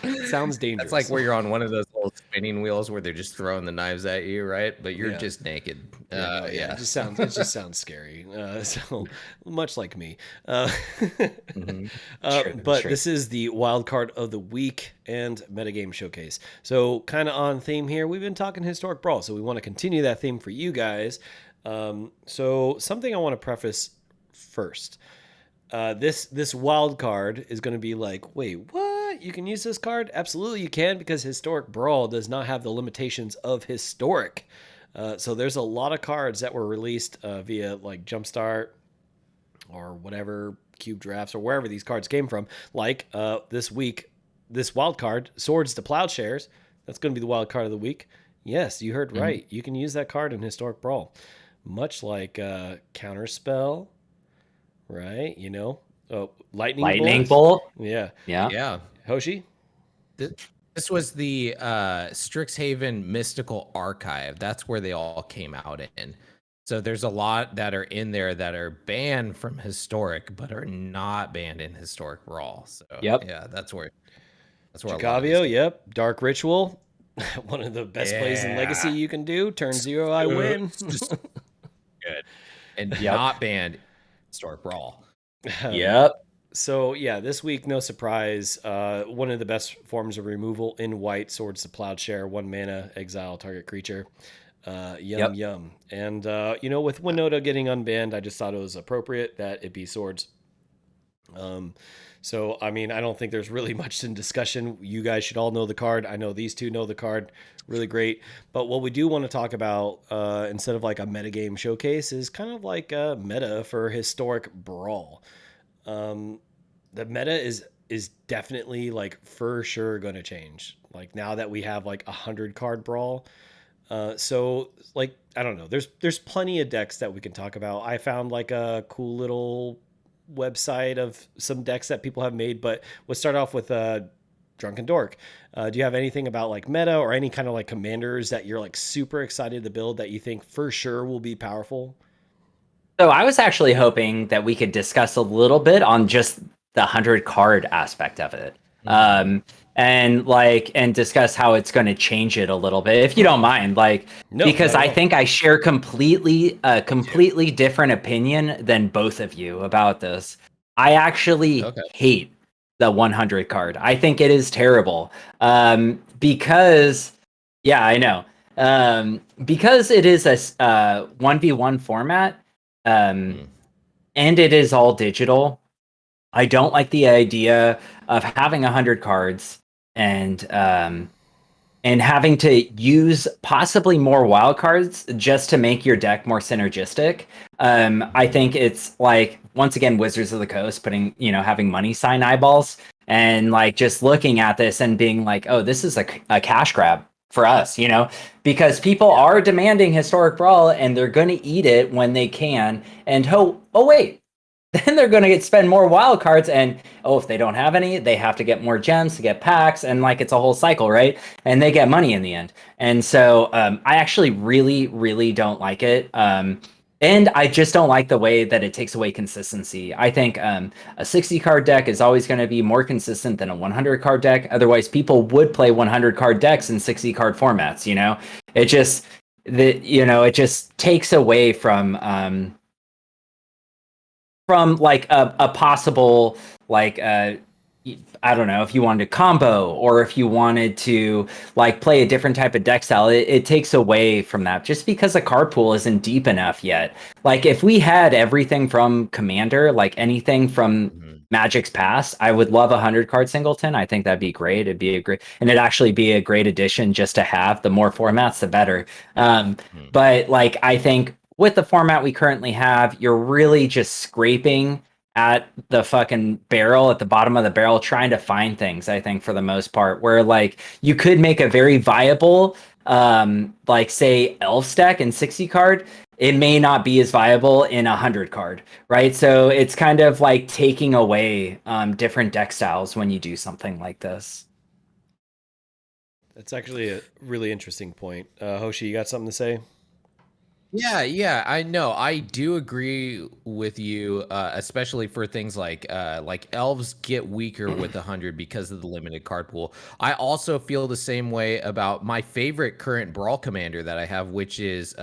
It sounds dangerous. That's like where you're on one of those little spinning wheels where they're just throwing the knives at you, right? But you're Yeah. just naked. Yeah, Yeah. it just sounds scary. So much like me. But True. this is the wild card of the week and metagame showcase. So kind of on theme here. We've been talking historic brawl, so we want to continue that theme for you guys. So something I want to preface first. This wild card is going to be like, wait, what? You can use this card? Absolutely, you can, because historic brawl does not have the limitations of historic. So there's a lot of cards that were released via like Jumpstart or whatever, Cube Drafts, or wherever these cards came from. Like this week, this wild card, Swords to Plowshares, that's going to be the wild card of the week. Yes, you heard right. You can use that card in Historic Brawl. Much like Counterspell, right? You know, Lightning Bolt. Yeah. Yeah. Hoshi? This was the Strixhaven Mystical Archive. That's where they all came out in. So there's a lot that are in there that are banned from Historic, but are not banned in Historic Brawl. So yeah, that's where Chicavio, yep. Dark Ritual. One of the best plays in Legacy you can do. Turn 0, I win. Good. And not banned in Historic Brawl. Yep. So yeah, this week, no surprise, one of the best forms of removal in white, Swords to Plowshare, 1 mana, exile target creature. Yum. And you know, with Winota getting unbanned, I just thought it was appropriate that it be Swords. So I mean, I don't think there's really much in discussion. You guys should all know the card. I know these two know the card really great. But what we do want to talk about, instead of like a metagame showcase, is kind of like a meta for historic brawl. The meta is definitely like for sure going to change. Like now that we have like 100 card brawl. So like, I don't know, there's plenty of decks that we can talk about. I found like a cool little website of some decks that people have made, but we'll start off with DrunkenDork. Do you have anything about like meta or any kind of like commanders that you're like super excited to build that you think for sure will be powerful? So I was actually hoping that we could discuss a little bit on just the 100 card aspect of it. And discuss how it's going to change it a little bit, if you don't mind, because I think I share completely different opinion than both of you about this. I actually hate the 100 card. I think it is terrible. Because I know. Because it is a 1v1 format, and it is all digital. I don't like the idea of having 100 cards and having to use possibly more wild cards just to make your deck more synergistic. I think it's like, once again, Wizards of the Coast having money sign eyeballs and like just looking at this and being like, oh, this is a cash grab for us, because people are demanding historic brawl and they're going to eat it when they can. And oh wait. Then they're going to spend more wild cards, and if they don't have any, they have to get more gems to get packs, and like it's a whole cycle, right? And they get money in the end. And so I actually really, really don't like it. And I just don't like the way that it takes away consistency. I think a 60 card deck is always going to be more consistent than a 100 card deck. Otherwise, people would play 100 card decks in 60 card formats. It just takes away from like a possible, like I don't know, if you wanted to combo or if you wanted to like play a different type of deck style, it takes away from that just because the card pool isn't deep enough yet. Like if we had everything from Commander, like anything from Magic's past, I would love 100 card singleton. I think that'd be great. It'd actually be a great addition just to have. The more formats, the better. But like, I think with the format we currently have, you're really just scraping at the fucking barrel, at the bottom of the barrel, trying to find things, I think, for the most part, where like you could make a very viable like say elf stack and 60 card. It may not be as viable in 100 card, right? So it's kind of like taking away different deck styles when you do something like this. That's actually a really interesting point. Hoshi, you got something to say? Yeah, I know. I do agree with you, especially for things like elves get weaker with 100 because of the limited card pool. I also feel the same way about my favorite current brawl commander that I have, which is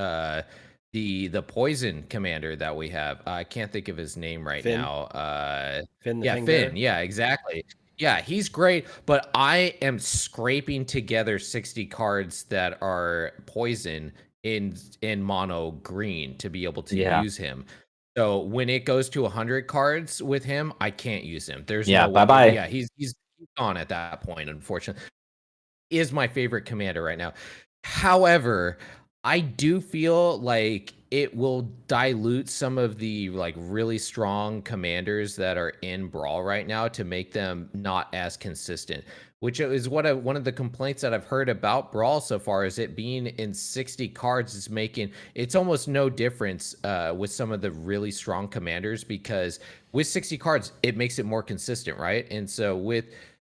the poison commander that we have. I can't think of his name right Finn? now. Finn the Yeah, Fang Finn. Bearer? Yeah, exactly. Yeah, he's great, but I am scraping together 60 cards that are poison in mono green to be able to Yeah. use him. So when it goes to 100 cards with him, I can't use him. There's Yeah, no way. bye-bye. Yeah, he's gone at that point, unfortunately. Is my favorite commander right now. However, I do feel like it will dilute some of the like really strong commanders that are in Brawl right now to make them not as consistent, which is one of the complaints that I've heard about Brawl so far is it being in 60 cards is making it's almost no difference with some of the really strong commanders because with 60 cards it makes it more consistent, right? And so with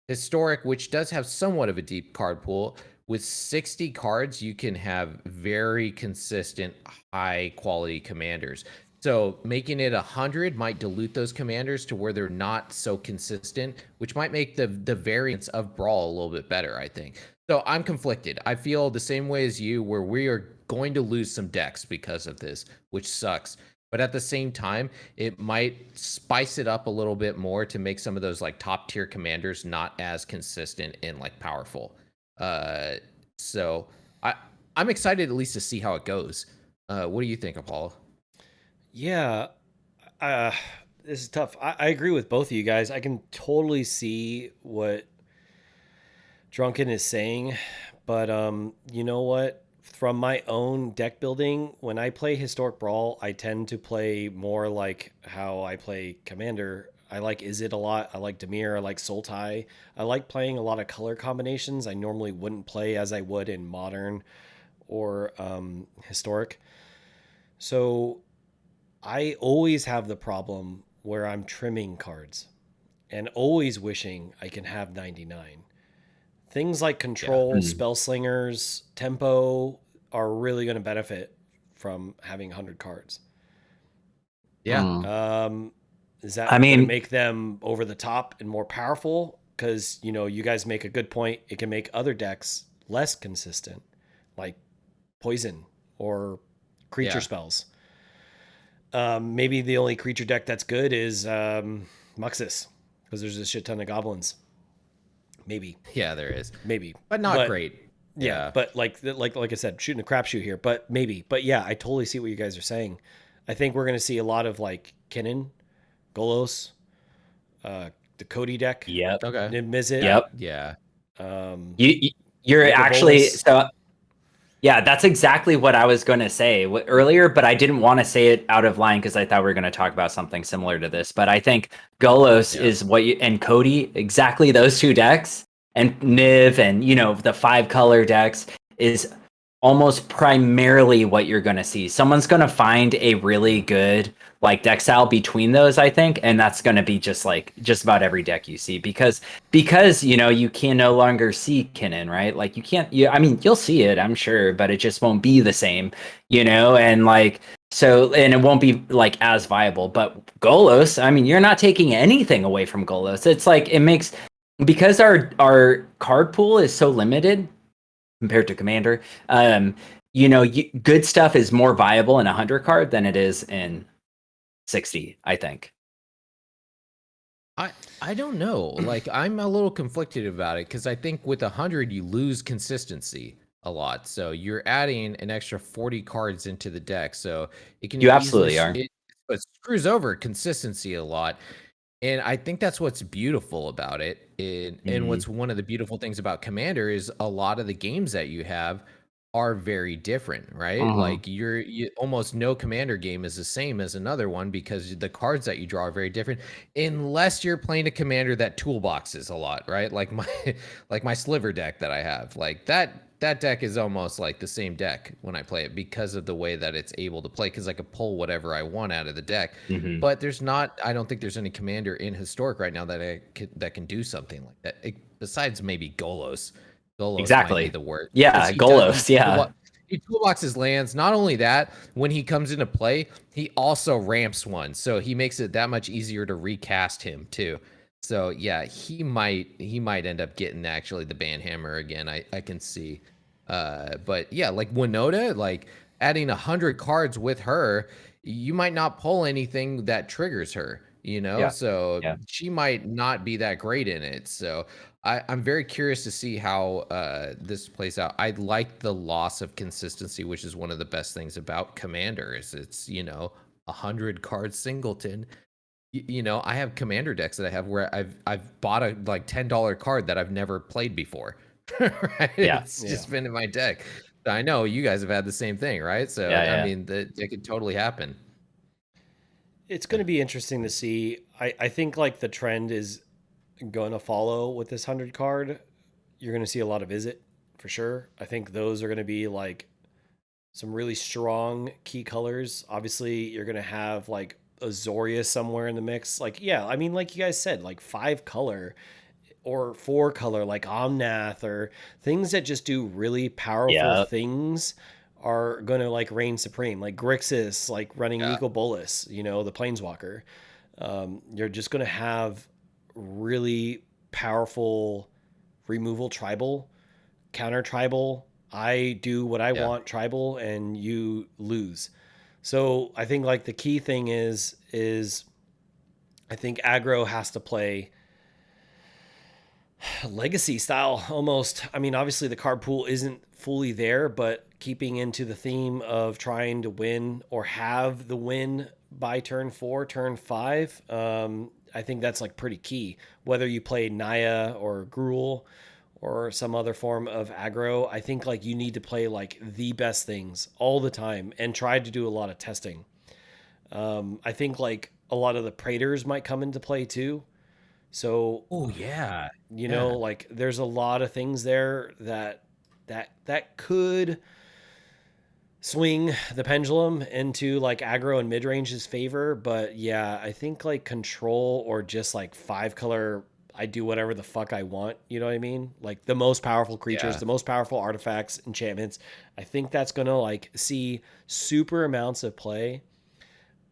Historic, which does have somewhat of a deep card pool, with 60 cards, you can have very consistent, high quality commanders. So making it 100 might dilute those commanders to where they're not so consistent, which might make the variance of Brawl a little bit better, I think. So I'm conflicted. I feel the same way as you, where we are going to lose some decks because of this, which sucks. But at the same time, it might spice it up a little bit more to make some of those like top tier commanders not as consistent and like powerful. So I'm excited at least to see how it goes. What do you think, Apollo? Yeah, this is tough. I agree with both of you guys. I can totally see what Drunken is saying, but you know what? From my own deck building, when I play Historic Brawl, I tend to play more like how I play Commander. I like Izzet a lot. I like Demir. I like Sultai. I like playing a lot of color combinations I normally wouldn't play as I would in Modern or Historic. So I always have the problem where I'm trimming cards and always wishing I can have 99. Things like control, spell slingers, tempo are really going to benefit from having 100 cards. Yeah. Is that I going to mean- make them over the top and more powerful? Because, you know, you guys make a good point. It can make other decks less consistent, like poison or creature Yeah. spells. Maybe the only creature deck that's good is Muxus, because there's a shit ton of goblins. Maybe, Yeah, there is. maybe, But not great. Yeah, but like I said, shooting a crapshoot here. But maybe, but yeah, I totally see what you guys are saying. I think we're gonna see a lot of like Kinnan, Golos, the Cody deck, Yep. Okay. Niv Mizzet. Yep. Yeah. You're Mega actually Bolus. so. Yeah, that's exactly what I was going to say earlier, but I didn't want to say it out of line because I thought we were going to talk about something similar to this. But I think Golos is what you and Cody, exactly those two decks, and Niv and the 5-color decks is almost primarily what you're going to see. Someone's going to find a really good like deck style between those, I think, and that's going to be just about every deck you see because you can no longer see Kinnan, right? Like you can't. I mean, you'll see it, I'm sure, but it just won't be the same, and like so, and it won't be like as viable. But Golos, I mean, you're not taking anything away from Golos. It's like it makes because our card pool is so limited compared to Commander. Good stuff is more viable in 100 card than it is in 60, I think. I don't know. Like I'm a little conflicted about it because I think with 100 you lose consistency a lot. So you're adding an extra 40 cards into the deck. So it can You absolutely are. It screws over consistency a lot. And I think that's what's beautiful about it. And what's one of the beautiful things about Commander is a lot of the games that you have are very different, right? Like you almost no commander game is the same as another one because the cards that you draw are very different, unless you're playing a commander that toolboxes a lot, right? Like my like my sliver deck that I have, like that deck is almost like the same deck when I play it because of the way that it's able to play, because I could pull whatever I want out of the deck. But there's not, I don't think there's any commander in Historic right now that can do something like that, besides maybe Golos. Golos Exactly. might be the word. Yeah, Golos. Yeah. He toolboxes lands. Not only that, when he comes into play, he also ramps one, so he makes it that much easier to recast him too. So yeah, he might end up getting actually the banhammer again. I can see. But yeah, like Winota, like adding 100 cards with her, you might not pull anything that triggers her. Yeah. So Yeah. she might not be that great in it. So I'm very curious to see how this plays out. I like the loss of consistency, which is one of the best things about Commander. Is it's 100 card singleton. I have Commander decks that I have where I've bought a like $10 card that I've never played before. Right? Yeah. It's just been in my deck. I know you guys have had the same thing, right? So I mean, it could totally happen. It's going to be interesting to see. I think like the trend is going to follow with this 100 card. You're going to see a lot of Visit for sure. I think those are going to be like some really strong key colors. Obviously, you're going to have like Azorius somewhere in the mix. Like, yeah, I mean, like you guys said, like 5 color or 4 color, like Omnath, or things that just do really powerful things are going to like reign supreme. Like Grixis, like running Nico Bolas, the Planeswalker. You're just going to have really powerful removal tribal, counter tribal. I do what I want tribal and you lose. So I think like the key thing is I think aggro has to play legacy style almost. I mean, obviously the card pool isn't fully there, but keeping into the theme of trying to win or have the win by turn 4, turn 5. I think that's like pretty key. Whether you play Naya or Gruul or some other form of aggro, I think like you need to play like the best things all the time and try to do a lot of testing. I think like a lot of the Praetors might come into play too. So, like there's a lot of things there that could swing the pendulum into like aggro and mid-range's favor. But yeah, I think like control or just like 5 color, I do whatever the fuck I want. You know what I mean? Like the most powerful creatures, the most powerful artifacts, enchantments. I think that's going to like see super amounts of play.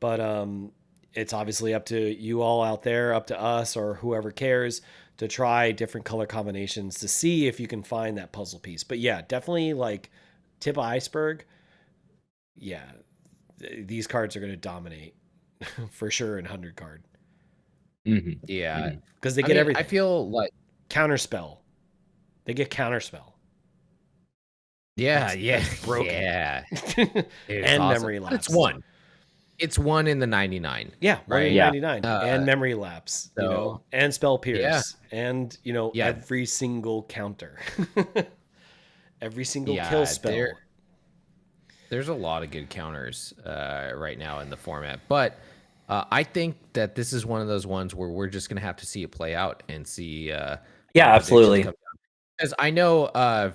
But it's obviously up to you all out there, up to us or whoever cares to try different color combinations to see if you can find that puzzle piece. But yeah, definitely like tip of iceberg. Yeah, these cards are going to dominate for sure in 100 card. Yeah. Because they get everything. I feel like counterspell. They get counterspell. Yeah, that's broken. Yeah. And awesome. memory lapse. It's one in the 99. Yeah, right. 99 and memory lapse, and spell pierce, and every single counter, every single kill spell. There's a lot of good counters right now in the format, but I think that this is one of those ones where we're just gonna have to see it play out and see. Absolutely. Because I know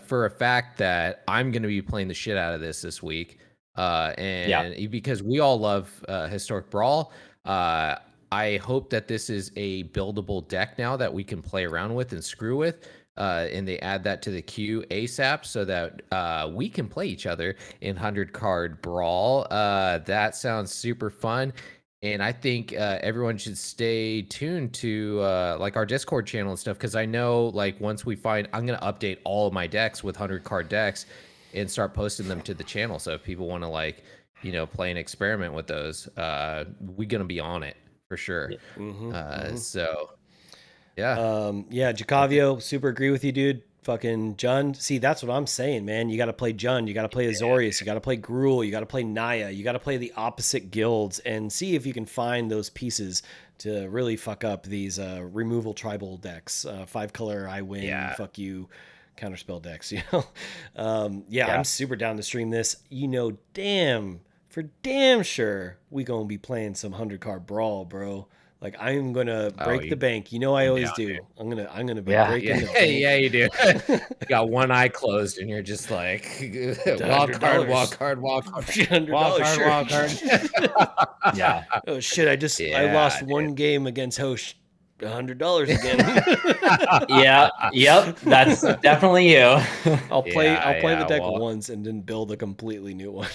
for a fact that I'm gonna be playing the shit out of this week. Because we all love Historic Brawl, I hope that this is a buildable deck now that we can play around with and screw with, and they add that to the queue ASAP so that we can play each other in 100 card Brawl. That sounds super fun, and I think everyone should stay tuned to like our Discord channel and stuff, because I know like once we find, I'm gonna update all of my decks with 100 card decks and start posting them to the channel. So if people want to like, play an experiment with those, we're going to be on it for sure. So yeah. Jacavio, super agree with you, dude. Fucking Jund. See, that's what I'm saying, man. You got to play Jund. You got to play Azorius. You got to play Gruul. You got to play Naya. You got to play the opposite guilds and see if you can find those pieces to really fuck up these removal tribal decks. 5 color, I win, fuck you counterspell decks. I'm super down to stream this. For damn sure we gonna be playing some 100-card brawl, bro. Like I'm gonna break the bank. I always down, do. dude. I'm gonna be breaking the bank. Yeah, you do. You got one eye closed, and you're just like, wild card, wild card, wild card, wild card. Yeah. Oh shit! I lost one game against Hoshi. $100 again. Yeah. Yep. That's definitely you. I'll play the deck once and then build a completely new one.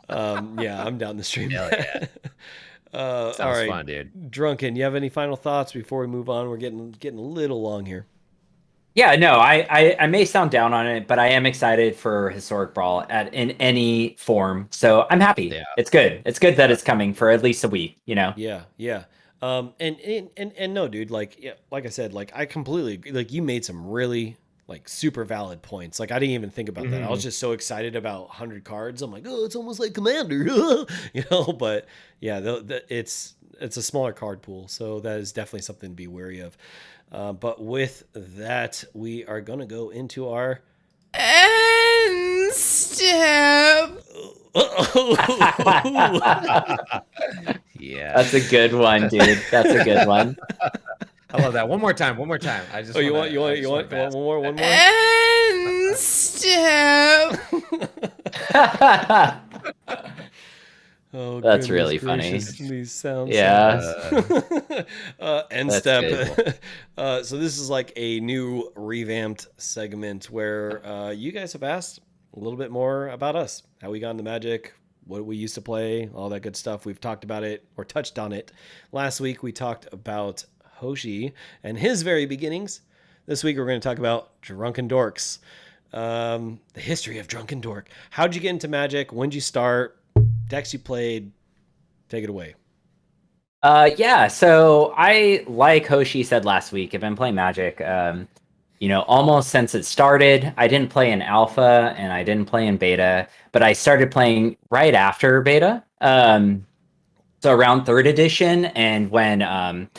I'm down the stream. Hell yeah. Sounds all right, fun, dude. Drunken, you have any final thoughts before we move on? We're getting a little long here. Yeah, no, I may sound down on it, but I am excited for Historic Brawl in any form. So I'm happy. Yeah. It's good. It's good that it's coming for at least a week, Yeah. And no, dude, like I said, like I completely, like you made some really like super valid points. Like I didn't even think about that. I was just so excited about 100 cards. I'm like, oh, it's almost like Commander, but yeah, it's a smaller card pool. So that is definitely something to be wary of. But with that, we are going to go into our end step. Yeah, that's a good one, dude. That's a good one. I love that. One more time. I just. You want one more? End step. Oh, that's really funny. These sounds. Yeah. End step. So this is like a new revamped segment where you guys have asked a little bit more about us, how we got into Magic, what we used to play, all that good stuff. We've talked about it or touched on it. Last week we talked about Hoshi and his very beginnings. This week we're going to talk about DrunkenDorks, the history of DrunkenDork. How'd you get into Magic? When'd you start? Decks you played? Take it away. So I, like Hoshi said last week, I've been playing Magic, almost since it started. I didn't play in alpha and I didn't play in beta, but I started playing right after beta. So around 3rd edition and when Arabian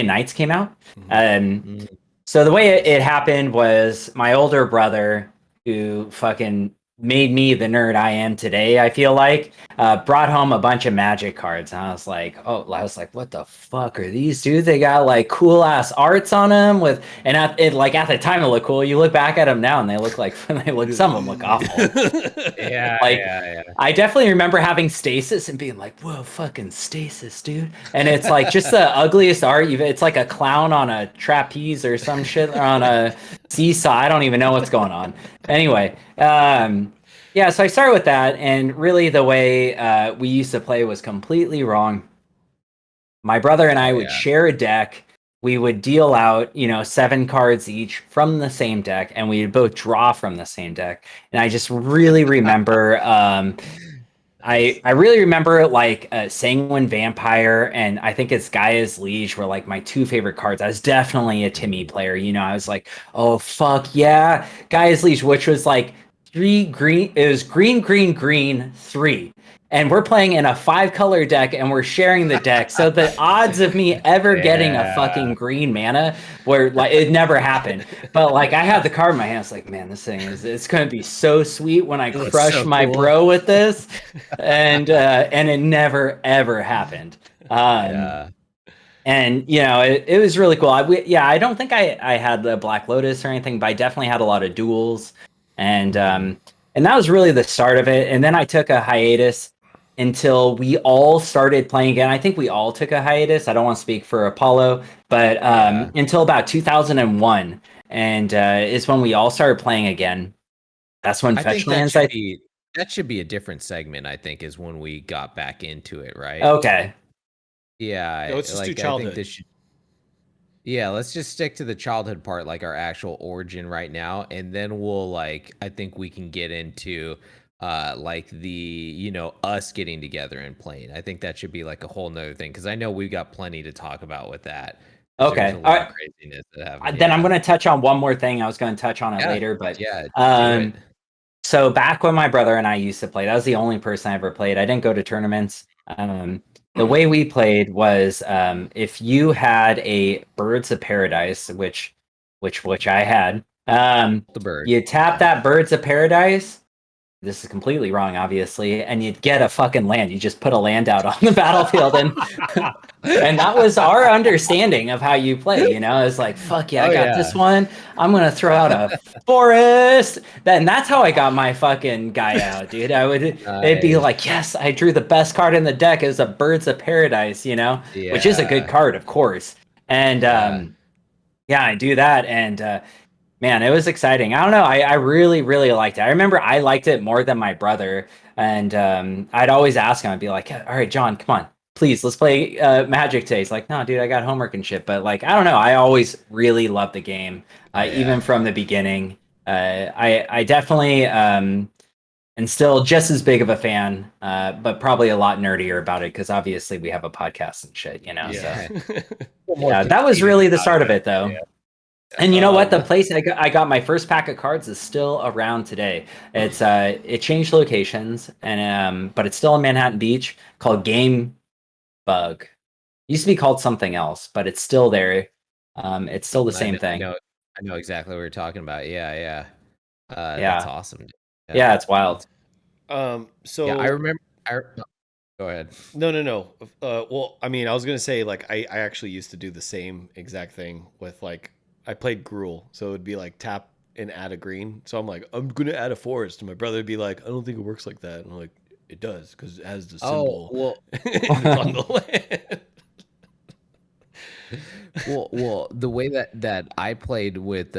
Nights came out. So the way it happened was my older brother, who fucking made me the nerd I am today, I feel like, brought home a bunch of Magic cards. And I was like, what the fuck are these, dude? They got like cool ass arts on them at the time it looked cool. You look back at them now and they look like, some of them look awful. Yeah. I definitely remember having Stasis and being like, whoa, fucking Stasis, dude. And it's like just the ugliest art. It's like a clown on a trapeze or some shit, or on a seesaw. I don't even know what's going on. Anyway, so I started with that, and really the way we used to play was completely wrong. My brother and I would share a deck. We would deal out, 7 cards each from the same deck, and we would both draw from the same deck. And I just really remember, I really remember like Sanguine Vampire, and I think it's Gaia's Liege were like my 2 favorite cards. I was definitely a Timmy player, I was like, oh fuck yeah, Gaia's Liege, which was like 3 green. It was green, 3. And we're playing in a 5-color deck and we're sharing the deck. So the odds of me ever getting a fucking green mana were like, it never happened. But like I had the card in my hand. It's like, man, this thing it's going to be so sweet when I crush my bro with this. And it never, ever happened. And it was really cool. I don't think I had the Black Lotus or anything, but I definitely had a lot of duels. And that was really the start of it. And then I took a hiatus until we all started playing again. I think we all took a hiatus. I don't want to speak for Apollo, but until about 2001, and is when we all started playing again. That's when Fetchlands. That should be a different segment. I think is when we got back into it, right? Okay. Yeah, let's just do childhood. I think let's just stick to the childhood part, like our actual origin right now, and then we'll I think we can get into us getting together and playing. I think that should be like a whole nother thing, because I know we got plenty to talk about with that. Okay, all right. Craziness that happened. Then I'm going to touch on one more thing. I was going to touch on it later, but so back when my brother and I used to play, that was the only person I ever played. I didn't go to tournaments. The way we played was if you had a Birds of Paradise, which which I had. The bird. You tap that Birds of Paradise. This is completely wrong, obviously, and you'd get a fucking land. You just put a land out on the battlefield, and and that was our understanding of how you play. You know, it's like, fuck yeah, I got this one. I'm gonna throw out a forest. Then that's how I got my fucking guy out, dude. It'd be like, yes, I drew the best card in the deck as a Birds of Paradise, you know, which is a good card, of course. And yeah, I do that, and man, it was exciting. I don't know. I really, really liked it. I remember I liked it more than my brother. And I'd always ask him, I'd be like, all right, John, come on, please, let's play Magic today. He's like, no, dude, I got homework and shit. But like, I don't know. I always really loved the game, even from the beginning. I definitely am still just as big of a fan, but probably a lot nerdier about it because obviously we have a podcast and shit, you know. Yeah. So yeah, that was really the start of it, though. Yeah. And you know what? The place I got my first pack of cards is still around today. It's it changed locations, and but it's still in Manhattan Beach, called Game Bug. It used to be called something else, but it's still there. It's still the same thing. I know exactly what you're talking about. Yeah. That's awesome. Yeah, it's wild. So yeah, I remember. Go ahead. No. Well, I mean, I was gonna say like I actually used to do the same exact thing with like. I played Gruul, so it would be like tap and add a green. So I'm like, I'm gonna add a forest, and my brother would be like, I don't think it works like that. And I'm like, it does because it has the symbol. On the land. well, the way that I played with,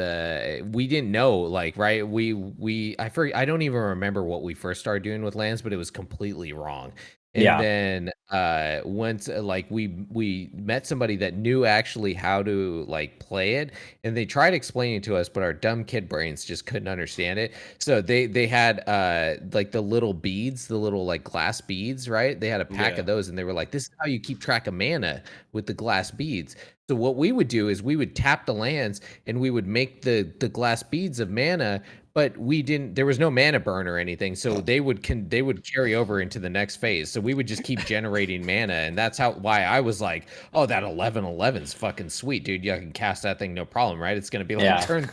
we didn't know, like, right? I don't even remember what we first started doing with lands, but it was completely wrong. And then once like we met somebody that knew actually how to like play it, and they tried explaining to us, but our dumb kid brains just couldn't understand it. So they had like the little beads, the little like glass beads, right? They had a pack of those, and they were like, this is how you keep track of mana with the glass beads. So what we would do is we would tap the lands and we would make the glass beads of mana, but there was no mana burn or anything. So they would carry over into the next phase. So we would just keep generating mana. And that's why I was like, oh, that 11/11's fucking sweet, dude. You can cast that thing, no problem, right? It's going to be like turn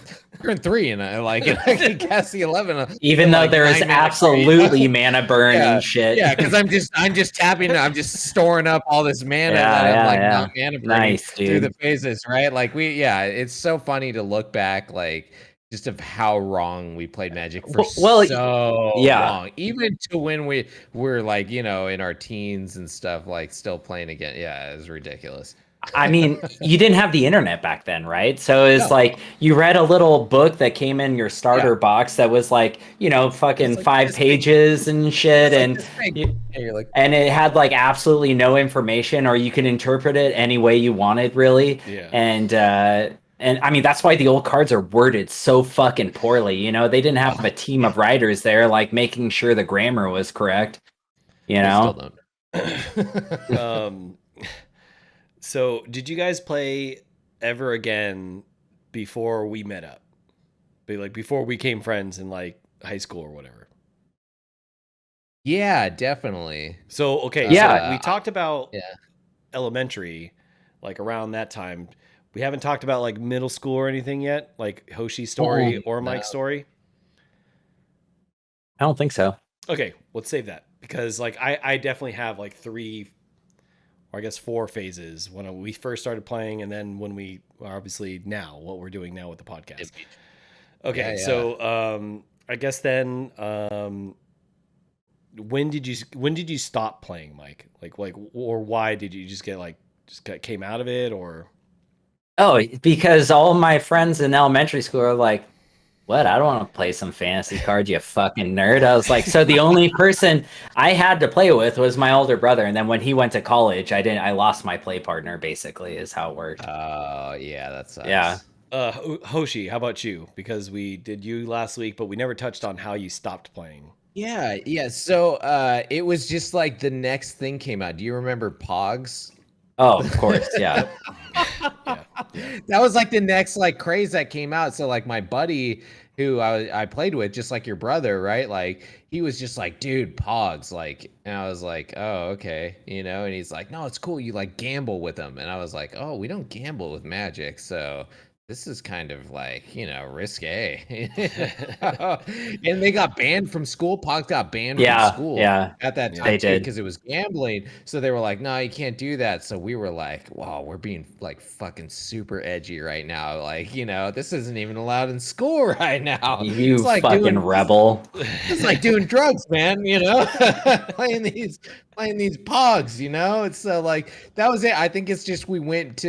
3 and I can cast the 11. Even though there is absolutely mana burn and shit. Yeah, because I'm just tapping, I'm just storing up all this mana not mana burning through the phases, right? Like it's so funny to look back, like just of how wrong we played Magic for long. Even to when we're like, you know, in our teens and stuff, like still playing again. Yeah, it was ridiculous. I mean, you didn't have the internet back then, right? So it's like you read a little book that came in your starter box that was like, you know, fucking like 5 pages and shit, and and it had like absolutely no information, or you could interpret it any way you wanted, really. Yeah. And I mean, that's why the old cards are worded so fucking poorly. You know, they didn't have a team of writers there, like making sure the grammar was correct. You know. So, did you guys play ever again before we met up? Like before we became friends in like high school or whatever? Yeah, definitely. So, okay, so we talked about elementary, like around that time. We haven't talked about like middle school or anything yet, like Hoshi's story or Mike's story. I don't think so. Okay, let's save that because like I definitely have like 3. Or I guess 4 phases when we first started playing, and then when we obviously now what we're doing now with the podcast. Okay, so I guess then when did you stop playing, Mike? Like or why did you just came out of it, or? Oh, because all my friends in elementary school are like, what? I don't want to play some fantasy cards, you fucking nerd. I was like, so the only person I had to play with was my older brother. And then when he went to college, I lost my play partner, basically, is how it worked. Oh, yeah, that sucks. Yeah. Hoshi, how about you? Because we did you last week, but we never touched on how you stopped playing. Yeah. So it was just like the next thing came out. Do you remember Pogs? Oh, of course, yeah. That was like the next like craze that came out. So like my buddy who I played with, just like your brother, right? Like he was just like, dude, Pogs, like, and I was like, oh, okay, you know. And he's like, no, it's cool. You like gamble with them, and I was like, oh, we don't gamble with Magic, so this is kind of like, risque. And they got banned from school. Pogs got banned from school at that time because it was gambling. So they were like, no, you can't do that. So we were like, wow, we're being like fucking super edgy right now. Like, this isn't even allowed in school right now. You it's like fucking rebel. It's like doing drugs, man, playing these pogs, it's like that was it. I think it's just we went to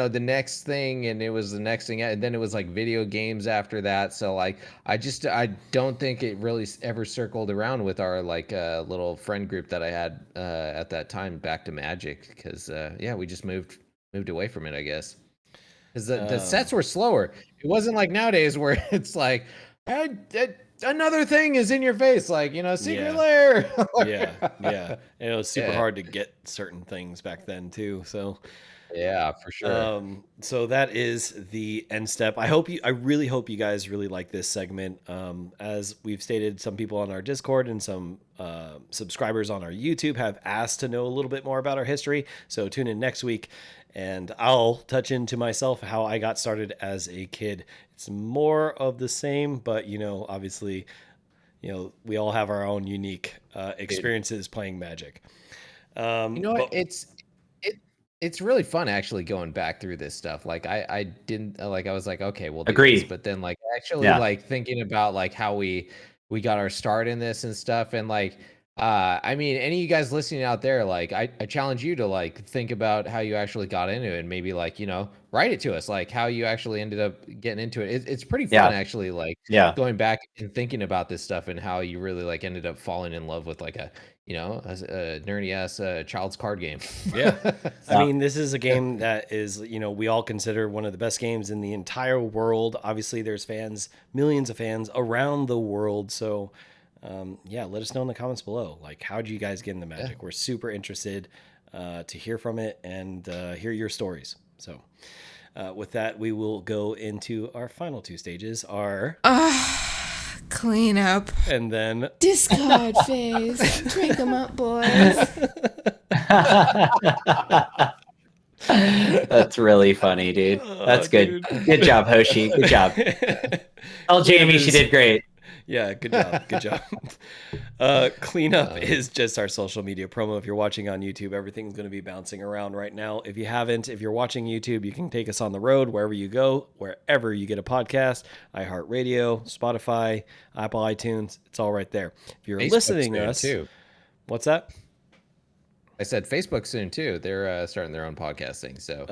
the next thing, and it was the next thing, and then it was like video games after that. So like I don't think it really ever circled around with our like little friend group that I had at that time back to Magic, because we just moved away from it, I guess, because the sets were slower. It wasn't like nowadays where it's like another thing is in your face, like secret lair. And it was super hard to get certain things back then too, so yeah, for sure. So that is the end step. I really hope you guys really like this segment. As we've stated, some people on our Discord and some subscribers on our YouTube have asked to know a little bit more about our history, so tune in next week and I'll touch into myself how I got started as a kid. It's more of the same, but obviously, we all have our own unique experiences playing Magic. It's really fun actually going back through this stuff. Like I didn't like, I was like, okay, we'll do Agreed. this, but then like actually like thinking about like how we got our start in this and stuff, and like I mean, any of you guys listening out there, like I challenge you to like think about how you actually got into it, and maybe like write it to us, like how you actually ended up getting into it. It's pretty fun actually, like going back and thinking about this stuff and how you really like ended up falling in love with like a nerdy ass child's card game. I mean, this is a game that is we all consider one of the best games in the entire world. Obviously there's millions of fans around the world, so let us know in the comments below, like how did you guys get into Magic? We're super interested to hear from it and hear your stories. So with that, we will go into our final two stages, our clean up and then discard phase. Drink them up, boys. That's really funny, dude. That's good. Dude. Good job, Hoshi. Good job. Tell Jamie she did great. Yeah, good job. Good job. Cleanup is just our social media promo. If you're watching on YouTube, everything's going to be bouncing around right now. If you're watching YouTube, you can take us on the road wherever you go, wherever you get a podcast, iHeartRadio, Spotify, Apple iTunes. It's all right there. If you're listening to us, too. What's that? I said Facebook soon too. They're starting their own podcasting, so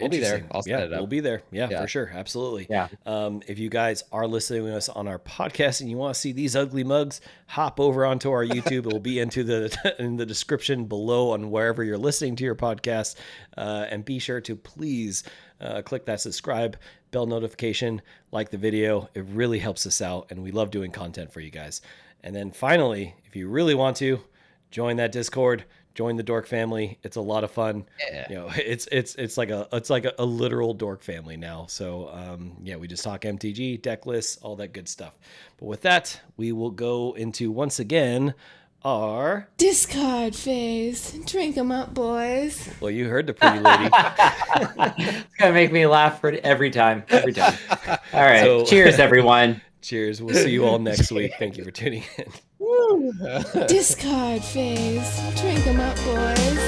we'll be there. I'll set it up. We'll be there. Yeah, for sure, absolutely. Yeah. If you guys are listening to us on our podcast and you want to see these ugly mugs, hop over onto our YouTube. It will be in the description below on wherever you're listening to your podcast, and be sure to please click that subscribe bell notification, like the video. It really helps us out, and we love doing content for you guys. And then finally, if you really want to, join that Discord. Join the Dork family. It's a lot of fun. Yeah. It's like a literal Dork family now. So we just talk MTG, deck lists, all that good stuff. But with that, we will go into once again our discard phase. Drink them up, boys. Well, you heard the pretty lady. It's gonna make me laugh every time. All right. So, cheers, everyone. Cheers. We'll see you all next week. Thank you for tuning in. Discard phase. Drink them up, boys.